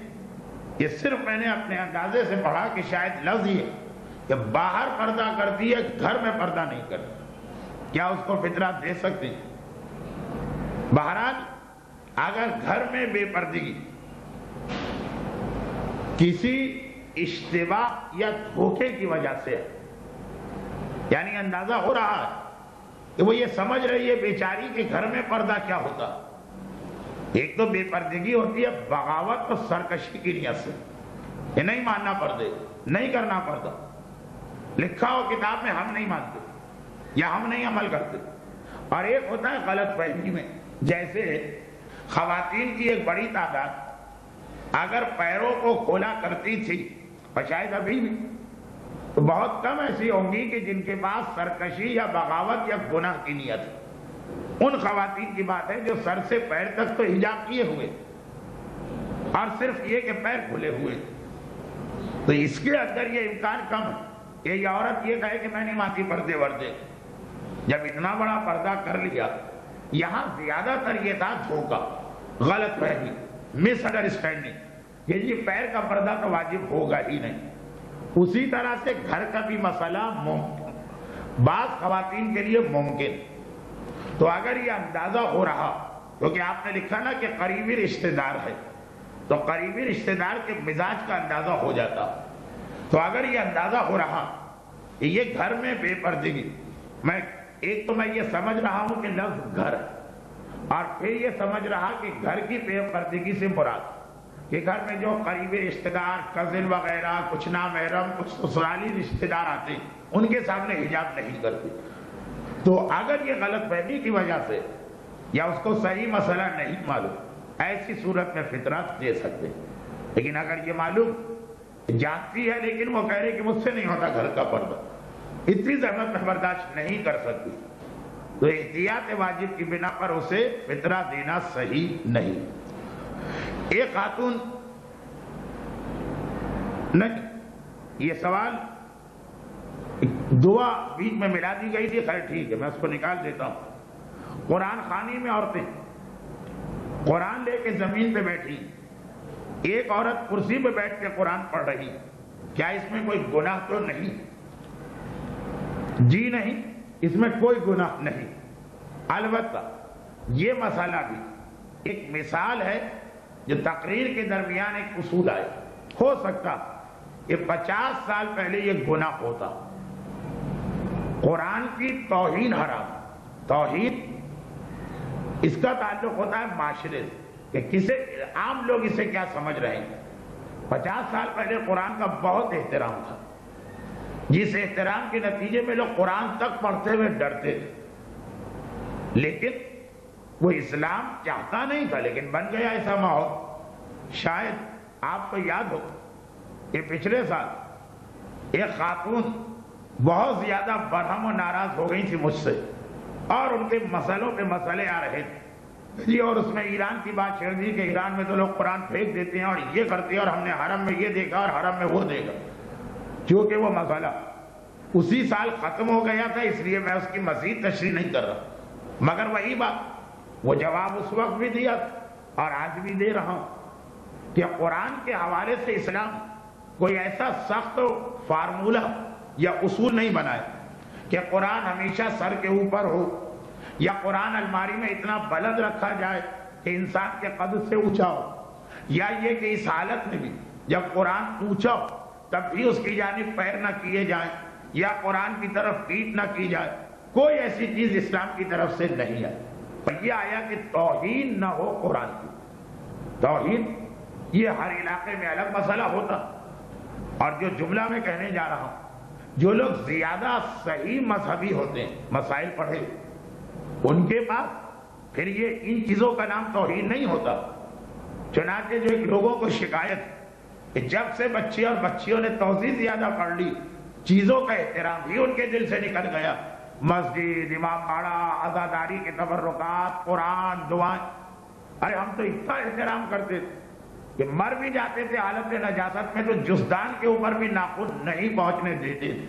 Speaker 2: یہ صرف میں نے اپنے اندازے سے پڑھا کہ شاید لفظ یہ کہ باہر پردہ کرتی ہے، گھر میں پردہ نہیں کرتی، کیا اس کو فطرہ دے سکتے ہیں؟ بہرحال اگر گھر میں بے پردگی کسی اشتباہ یا دھوکے کی وجہ سے، یعنی اندازہ ہو رہا ہے کہ وہ یہ سمجھ رہی ہے بیچاری کہ گھر میں پردہ کیا ہوتا، ایک تو بے پردگی ہوتی ہے بغاوت اور سرکشی کی نیت سے، یہ نہیں ماننا پردے، نہیں کرنا پردہ، لکھا ہو کتاب میں ہم نہیں مانتے یا ہم نہیں عمل کرتے، اور ایک ہوتا ہے غلط فہمی میں، جیسے خواتین کی ایک بڑی تعداد اگر پیروں کو کھولا کرتی تھی، اور شاید ابھی بھی، تو بہت کم ایسی ہوں گی کہ جن کے پاس سرکشی یا بغاوت یا گناہ کی نیت ہے۔ ان خواتین کی بات ہے جو سر سے پیر تک تو حجاب کیے ہوئے اور صرف یہ کہ پیر کھلے ہوئے، تو اس کے اندر یہ امکان کم ہے کہ یہ عورت یہ کہے کہ میں نہیں مانتی پردے وردے، جب اتنا بڑا پردہ کر لیا۔ یہاں زیادہ تر یہ تھا دھوکہ، غلط فہمی، مس انڈرسٹینڈنگ کہ یہ پیر کا پردہ تو واجب ہوگا ہی نہیں۔ اسی طرح سے گھر کا بھی مسئلہ ممکن، بعض خواتین کے لیے ممکن، تو اگر یہ اندازہ ہو رہا، کیونکہ آپ نے لکھا نا کہ قریبی رشتہ دار ہے، تو قریبی رشتہ دار کے مزاج کا اندازہ ہو جاتا، تو اگر یہ اندازہ ہو رہا کہ یہ گھر میں بے پردگی، ایک تو میں یہ سمجھ رہا ہوں کہ لفظ گھر، اور پھر یہ سمجھ رہا کہ گھر کی بے پردگی سے مراد کہ گھر میں جو قریبی رشتہ دار، کزن وغیرہ، کچھ نامحرم، کچھ سسرالی رشتہ دار آتے ہیں، ان کے سامنے حجاب نہیں کرتے، تو اگر یہ غلط فہمی کی وجہ سے یا اس کو صحیح مسئلہ نہیں معلوم، ایسی صورت میں فطرہ دے سکتے، لیکن اگر یہ معلوم جانتی ہے لیکن وہ کہہ رہے کہ مجھ سے نہیں ہوتا گھر کا پردہ، اتنی زحمت میں برداشت نہیں کر سکتی، تو احتیاط واجب کی بنا پر اسے فطرہ دینا صحیح نہیں۔ ایک خاتون نہیں، یہ سوال دعا بیچ میں ملا دی گئی تھی، خیر ٹھیک ہے میں اس کو نکال دیتا ہوں۔ قرآن خوانی میں عورتیں قرآن لے کے زمین پہ بیٹھی، ایک عورت کرسی پہ بیٹھ کے قرآن پڑھ رہی، کیا اس میں کوئی گناہ تو نہیں؟ جی نہیں، اس میں کوئی گناہ نہیں، البتہ یہ مسئلہ بھی ایک مثال ہے جو تقریر کے درمیان ایک اصول آئے، ہو سکتا کہ 50 سال پہلے یہ گناہ ہوتا، قرآن کی توہین حرام، توہین اس کا تعلق ہوتا ہے معاشرے سے کہ عام لوگ اسے کیا سمجھ رہے ہیں۔ 50 سال پہلے قرآن کا بہت احترام تھا، جس احترام کے نتیجے میں لوگ قرآن تک پڑھتے ہوئے ڈرتے تھے، لیکن وہ اسلام چاہتا نہیں تھا، لیکن بن گیا ایسا ماحول۔ شاید آپ کو یاد ہو کہ پچھلے سال ایک خاتون بہت زیادہ برہم و ناراض ہو گئی تھی مجھ سے، اور ان کے مسئلوں پہ مسئلے آ رہے تھے، جی اور اس میں ایران کی بات چھیڑ دی کہ ایران میں تو لوگ قرآن پھینک دیتے ہیں اور یہ کرتے ہیں اور ہم نے حرم میں یہ دیکھا اور حرم میں وہ دیکھا. چونکہ وہ مسئلہ اسی سال ختم ہو گیا تھا اس لیے میں اس کی مزید تشریح نہیں کر رہا. مگر وہی بات وہ جواب اس وقت بھی دیا اور آج بھی دے رہا ہوں کہ قرآن کے حوالے سے اسلام کوئی ایسا سخت فارمولہ یا اصول نہیں بنائے کہ قرآن ہمیشہ سر کے اوپر ہو یا قرآن الماری میں اتنا بلند رکھا جائے کہ انسان کے قد سے اونچا ہو، یا یہ کہ اس حالت میں بھی جب قرآن اونچا ہو تب بھی اس کی جانب پیر نہ کیے جائیں یا قرآن کی طرف پیٹ نہ کی جائے. کوئی ایسی چیز اسلام کی طرف سے نہیں ہے. پر یہ آیا کہ توہین نہ ہو قرآن کی. توہین یہ ہر علاقے میں الگ مسئلہ ہوتا. اور جو جملہ میں کہنے جا رہا ہوں، جو لوگ زیادہ صحیح مذہبی ہوتے ہیں، مسائل پڑھے، ان کے پاس پھر یہ ان چیزوں کا نام توہین نہیں ہوتا. چنانچہ جو ایک لوگوں کو شکایت کہ جب سے بچے اور بچیوں نے توحید زیادہ پڑھ لی چیزوں کا احترام ہی ان کے دل سے نکل گیا. مسجد، امام باڑہ، عزاداری کے تبرکات، قرآن، دعائیں، ارے ہم تو اتنا احترام کرتے تھے کہ مر بھی جاتے تھے حالت نجاست میں تو جسدان کے اوپر بھی ناخن نہیں پہنچنے دیتے تھے.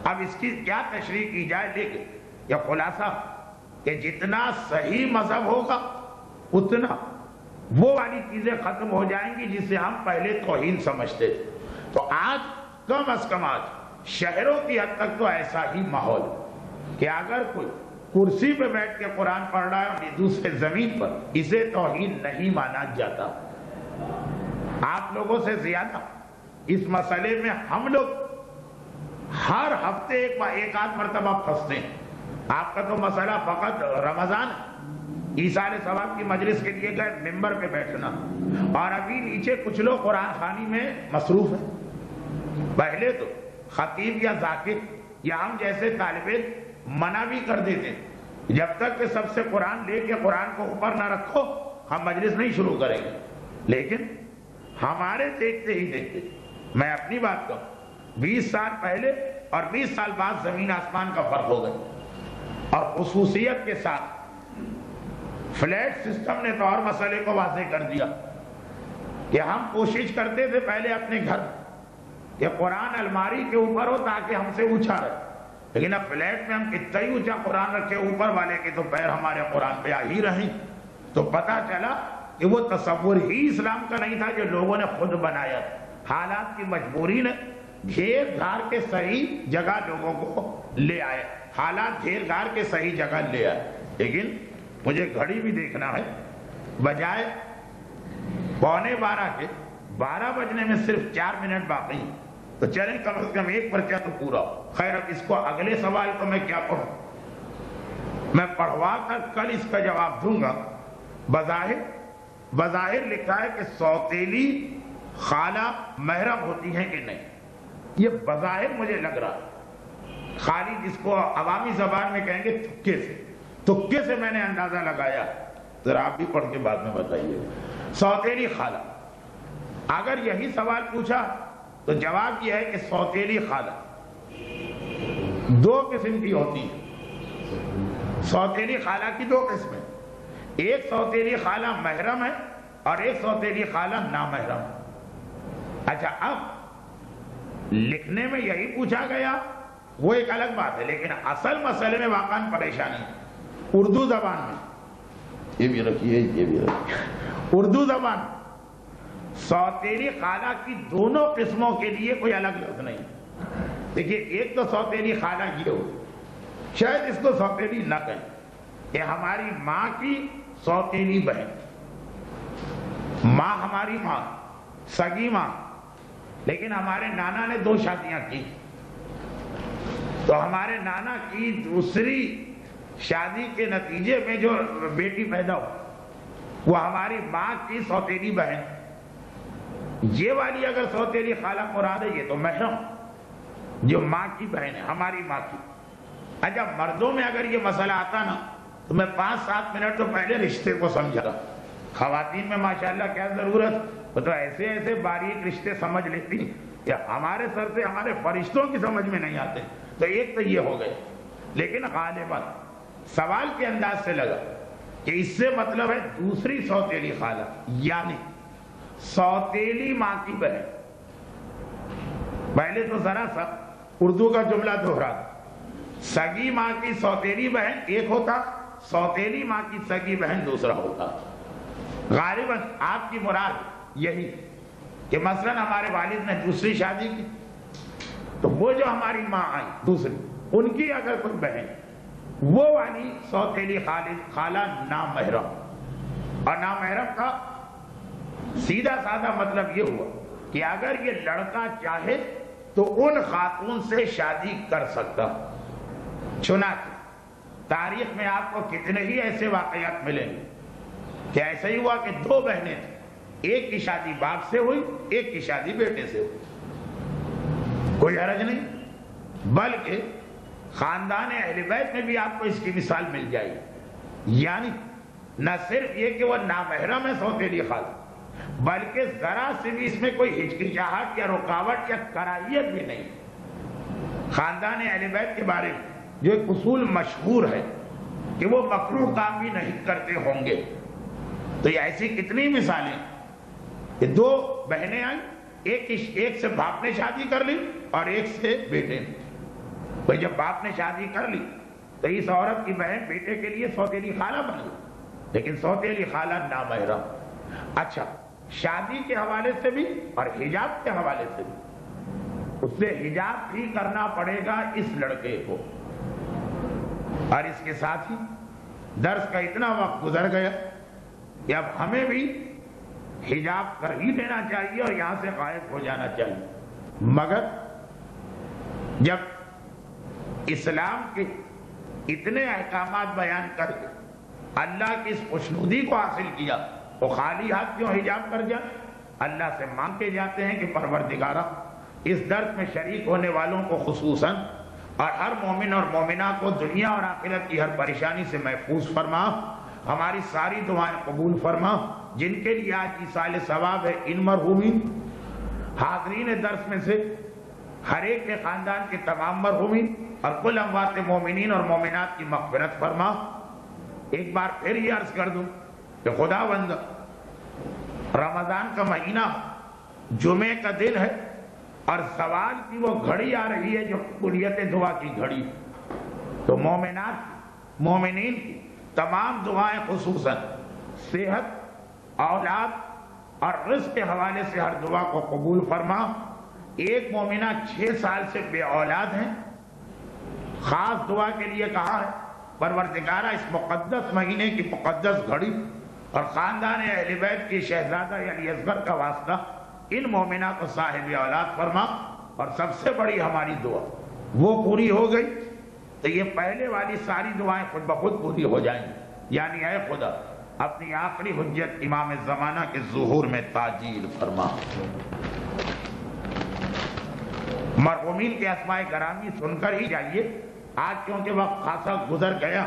Speaker 2: اب اس کی کیا تشریح کی جائے، لیکن یہ خلاصہ کہ جتنا صحیح مذہب ہوگا اتنا وہ والی چیزیں ختم ہو جائیں گی جسے ہم پہلے توہین سمجھتے تھے. تو آج کم از کم آج شہروں کی حد تک تو ایسا ہی ماحول کہ اگر کوئی کرسی پہ بیٹھ کے قرآن پڑھ رہا ہے اور دوسرے زمین پر، اسے توہین نہیں مانا جاتا. آپ لوگوں سے زیادہ اس مسئلے میں ہم لوگ ہر ہفتے ایک آدھ مرتبہ پھنستے ہیں. آپ کا تو مسئلہ فقط رمضان ایثار ثواب کی مجلس کے لیے گئے ممبر پہ بیٹھنا، اور ابھی نیچے کچھ لوگ قرآن خوانی میں مصروف ہیں. پہلے تو خطیب یا ذاکر یا ہم جیسے طالب علم منع بھی کر دیتے جب تک کہ سب سے قرآن لے کے قرآن کو اوپر نہ رکھو ہم مجلس نہیں شروع کریں گے. لیکن ہمارے دیکھتے ہی دیکھتے میں اپنی بات کہوں 20 سال پہلے اور 20 سال بعد زمین آسمان کا فرق ہو گیا. اور خصوصیت کے ساتھ فلیٹ سسٹم نے تو اور مسئلے کو واضح کر دیا کہ ہم کوشش کرتے تھے پہلے اپنے گھر کہ قرآن الماری کے اوپر ہو تاکہ ہم سے اونچا رہے، لیکن اب فلیٹ میں ہم کتنا ہی اونچا قرآن رکھے اوپر والے کے تو پیر ہمارے قرآن پہ آ ہی رہیں. تو پتہ چلا کہ وہ تصور ہی اسلام کا نہیں تھا جو لوگوں نے خود بنایا. حالات کی مجبوری نے گھیر گھار کے صحیح جگہ لوگوں کو لے آئے، حالات گھیر گھار کے صحیح جگہ لے آئے. لیکن مجھے گھڑی بھی دیکھنا ہے، بجائے 11:15 کے 12 بجنے میں صرف 4 منٹ باقی، تو چلیں کم از کم ایک پرچہ تو پورا. خیر اب اس کو اگلے سوال کو میں کیا پڑھوں، میں پڑھوا کر کل اس کا جواب دوں گا. بظاہر لکھا ہے کہ سوتیلی خالہ محرم ہوتی ہیں کہ نہیں. یہ بظاہر مجھے لگ رہا خالی جس کو عوامی زبان میں کہیں گے تکے سے میں نے اندازہ لگایا. ذرا آپ بھی پڑھ کے بعد میں بتائیے. سوتیلی خالہ، اگر یہی سوال پوچھا تو جواب یہ ہے کہ سوتیلی خالہ 2 قسم کی ہوتی ہے. سوتیلی خالہ کی 2 قسمیں، ایک سوتیلی خالہ محرم ہے اور ایک سوتیلی خالہ نامحرم. اچھا اب لکھنے میں یہی پوچھا گیا وہ ایک الگ بات ہے، لیکن اصل مسئلے میں واقعاً پریشانی اردو زبان میں، یہ بھی رکھیے یہ بھی رکھیے، اردو زبان سوتیلی خالہ کی دونوں قسموں کے لیے کوئی الگ لفظ نہیں. دیکھیے ایک تو سوتیلی خالہ یہ ہو، شاید اس کو سوتیلی نہ کہیں، کہ ہماری ماں کی سوتیلی بہن، ماں ہماری ماں سگی ماں، لیکن ہمارے نانا نے 2 شادیاں کی، تو ہمارے نانا کی دوسری شادی کے نتیجے میں جو بیٹی پیدا ہو وہ ہماری ماں کی سوتیلی بہن. یہ والی اگر سوتیلی خالہ مراد ہے یہ تو محرم جو ماں کی بہن ہے ہماری ماں کی. اچھا مردوں میں اگر یہ مسئلہ آتا نا تو میں 5-7 منٹ تو پہلے رشتے کو سمجھا گا. خواتین میں ماشاءاللہ کیا ضرورت، وہ تو ایسے ایسے باریک رشتے سمجھ لیتی کہ ہمارے سر سے ہمارے فرشتوں کی سمجھ میں نہیں آتے. تو ایک تو یہ ہو گئے، لیکن غالباً سوال کے انداز سے لگا کہ اس سے مطلب ہے دوسری سوتیلی خالہ، یعنی سوتیلی ماں کی بہن. پہلے تو ذرا سا اردو کا جملہ دوہرا، سگی ماں کی سوتیلی بہن ایک ہوتا، سوتیلی ماں کی سگی بہن دوسرا ہوتا. غالباً آپ کی مراد یہی کہ مثلا ہمارے والد نے دوسری شادی کی تو وہ جو ہماری ماں آئی دوسری، ان کی اگر کوئی بہن، وہ والی سوتیلی خالہ نامحرم. اور نامحرم کا سیدھا سادہ مطلب یہ ہوا کہ اگر یہ لڑکا چاہے تو ان خاتون سے شادی کر سکتا. چنانچہ تاریخ میں آپ کو کتنے ہی ایسے واقعات ملیں گے کہ ایسا ہی ہوا کہ دو بہنیں تھیں، ایک کی شادی باپ سے ہوئی، ایک کی شادی بیٹے سے ہوئی. کوئی حرج نہیں، بلکہ خاندان اہل بیت میں بھی آپ کو اس کی مثال مل جائے گی. یعنی نہ صرف یہ کہ وہ نامحرم ہے سوتیلی خالہ، بلکہ ذرا سے بھی اس میں کوئی ہچکچاہٹ یا رکاوٹ یا کراہیت بھی نہیں. خاندان اہل بیت کے بارے میں جو ایک اصول مشہور ہے کہ وہ مکروہ کام بھی نہیں کرتے ہوں گے، تو یہ ایسی کتنی مثالیں کہ دو بہنیں آئیں، ایک سے باپ نے شادی کر لی اور ایک سے بیٹے نے. بھئی جب باپ نے شادی کر لی تو اس عورت کی بہن بیٹے کے لیے سوتیلی خالہ بن گئی، لیکن سوتیلی خالہ نامحرم. اچھا، شادی کے حوالے سے بھی اور حجاب کے حوالے سے بھی اس سے حجاب بھی کرنا پڑے گا اس لڑکے کو. اور اس کے ساتھ ہی درس کا اتنا وقت گزر گیا کہ اب ہمیں بھی حجاب کر ہی دینا چاہیے اور یہاں سے غائب ہو جانا چاہیے. مگر جب اسلام کے اتنے احکامات بیان کر کے اللہ کی اس خوشنودی کو حاصل کیا تو خالی ہاتھ کیوں حجاب کر جائیں؟ اللہ سے مانگ کے جاتے ہیں کہ پروردگارہ اس درس میں شریک ہونے والوں کو خصوصاً اور ہر مومن اور مومنہ کو دنیا اور آخرت کی ہر پریشانی سے محفوظ فرما. ہماری ساری دعائیں قبول فرما. جن کے لیے آج ایصال ثواب ہے ان مرحومین حاضرین درس میں سے ہر ایک کے خاندان کے تمام مرحومین اور کل اموات مومنین اور مومنات کی مغفرت فرما. ایک بار پھر یہ عرض کر دوں کہ خداوند رمضان کا مہینہ جمعے کا دن ہے اور زوال کی وہ گھڑی آ رہی ہے جو قبولیت دعا کی گھڑی. تو مومنات مومنین کی تمام دعائیں خصوصاً صحت، اولاد اور رزق کے حوالے سے ہر دعا کو قبول فرما. ایک مومنہ 6 سال سے بے اولاد ہیں، خاص دعا کے لیے کہا ہے پروردگارہ اس مقدس مہینے کی مقدس گھڑی اور خاندان اہل بیت کی شہزادہ علی اصغر کا واسطہ ان مومنہ کو صاحب اولاد فرما. اور سب سے بڑی ہماری دعا وہ پوری ہو گئی تو یہ پہلے والی ساری دعائیں خود بخود پوری ہو جائیں گی. یعنی اے خدا اپنی آخری حجت امام زمانہ کے ظہور میں تاجیل فرما. مرحومین کے اسماء گرامی سن کر ہی جائیے. آج کیونکہ وقت خاصا گزر گیا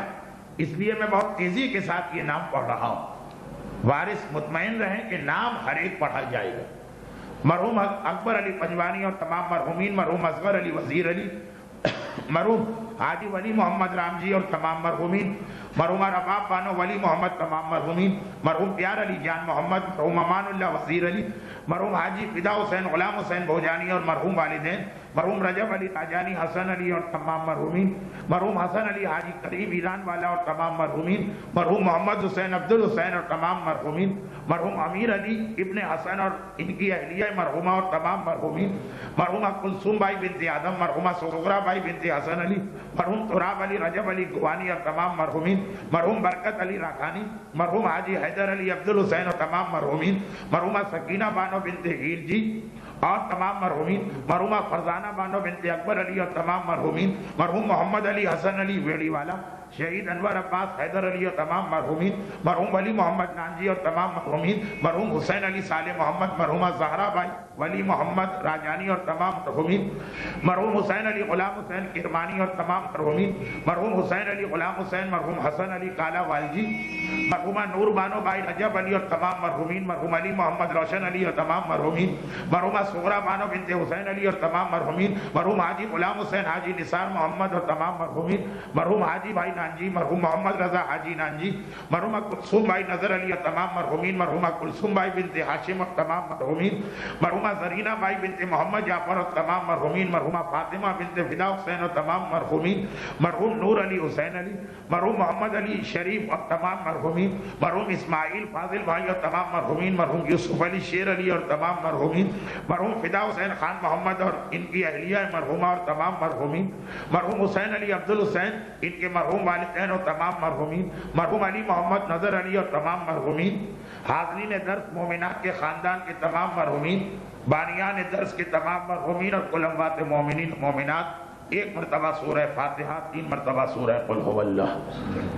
Speaker 2: اس لیے میں بہت تیزی کے ساتھ یہ نام پڑھ رہا ہوں. وارث مطمئن رہیں کہ نام ہر ایک پڑھا جائے گا. مرحوم اکبر علی پنجوانی اور تمام مرحومین، مرحوم اصغر علی وزیر علی، مرحوم حاجی ولی محمد رام جی اور تمام مرحومین، مرحوم رباب بانو ولی محمد تمام مرحومین، مرحوم پیار علی جان محمد، مرحوم امان اللہ وزیر علی، مرحوم حاجی فدا حسین غلام حسین بھوجانی اور مرحوم والدین، مرحوم رجب علی تاجانی، حسن علی اور تمام مرحومین، مرحوم حسن علی حاجی قریب ایران والا اور تمام مرحومین، مرحوم محمد حسین عبد الحسین اور تمام مرحومین، مرحوم امیر علی ابن حسن اور ان کی اہلیہ مرحومہ اور تمام مرحومین، مرحومہ کلثوم بھائی بنت آدم، مرحومہ سغرا بھائی بنت حسن علی، مرحوم تراب علی رجب علی گوانی اور تمام مرحومین، مرحوم برکت علی راکھانی، مرحوم حاجی حیدر علی عبد الحسین اور تمام مرحومین، مرحومہ سکینہ بانو بنت ہیر جی اور تمام مرحومین، مرحومہ فرزانہ بانو بنت اکبر علی اور تمام مرحومین، مرحوم محمد علی حسن علی ویڑی والا، شہید انور عباس حیدر علی اور تمام مرحومین، مرحوم ولی محمد نانجی اور تمام مرحومین، مرحوم حسین علی صالح محمد، مرحومہ زہرا بائی ولی محمد راجانی اور تمام مرحومین، مرحوم حسین علی غلام حسین کرمانی اور تمام مرحومین، مرحوم حسین علی غلام حسین، مرحوم حسن علی کالا والجی، مرحومہ نور بانو بھائی رجب علی اور تمام مرحومین، مرحوم علی محمد روشن علی اور تمام مرحومین، مرحومہ سغرا بانو بنت حسین علی اور تمام مرحومین، مرحوم حاجی غلام حسین حاجی نثار محمد اور تمام مرحومین، مرحوم حاجی بھائی نانجی، مرحوم محمد رضا حاجی نانجی، مرحومہ کلثوم بھائی نظر علی اور تمام مرحومین، مرحومہ کلثوم بھائی بنت ہاشم اور تمام مرحومین، مرحومہ زرینہ بھائی بنت محمد جعفر اور تمام مرحومین، مرحومہ فاطمہ بنت فدا حسین اور تمام مرحومین، مرحوم نور علی حسین علی، مرحوم محمد علی شریف اور تمام مرحومین، مرحوم اسماعیل فاضل بھائی اور تمام مرحومین، مرحوم یوسف علی شیر علی اور تمام مرحومین، مرحوم فدا حسین خان محمد اور ان کی اہلیہ مرحومہ اور تمام مرحومین، مرحوم حسین علی عبد الحسین ان کے مرحوم والدین اور تمام مرحومین، مرحوم علی محمد نظر علی اور تمام مرحومین، حاضرین درس مومنات کے خاندان کے تمام مرحومین، بانیان درس کے تمام مرحومین اور کل اموات مومنین مومنات، ایک مرتبہ سورہ فاتحہ، 3 مرتبہ سورہ قل هو اللہ۔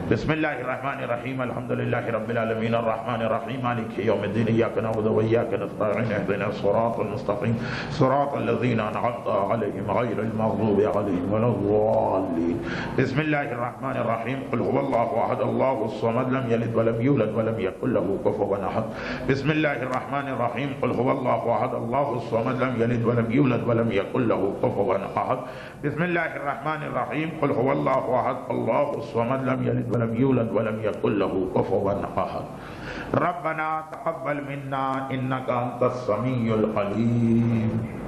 Speaker 2: بسم اللہ الرحمن الرحیم، الحمدللہ رب العالمین، الرحمن الرحیم، مالک یوم الدین، ایاک نعبد و ایاک نستعین، اهدنا الصراط المستقیم، صراط الذین انعمت علیہم غیر المغضوب علیہم ولا الضالین۔ بسم اللہ الرحمن الرحیم، قل هو اللہ احد، اللہ الصمد، لم یلد ولم یولد ولم یکن له کفوا احد۔ بسم اللہ الرحمن الرحیم، قل هو اللہ احد، اللہ الصمد، لم یلد ولم یولد ولم یکن له کفوا احد۔ بسم اللہ الرحمن الرحیم، قل هو اللہ احد، اللہ الصمد، لم یلد ولم یولد ولم یکن له کفوا احد۔ ربنا تقبل منا انک انت السمیع العلیم۔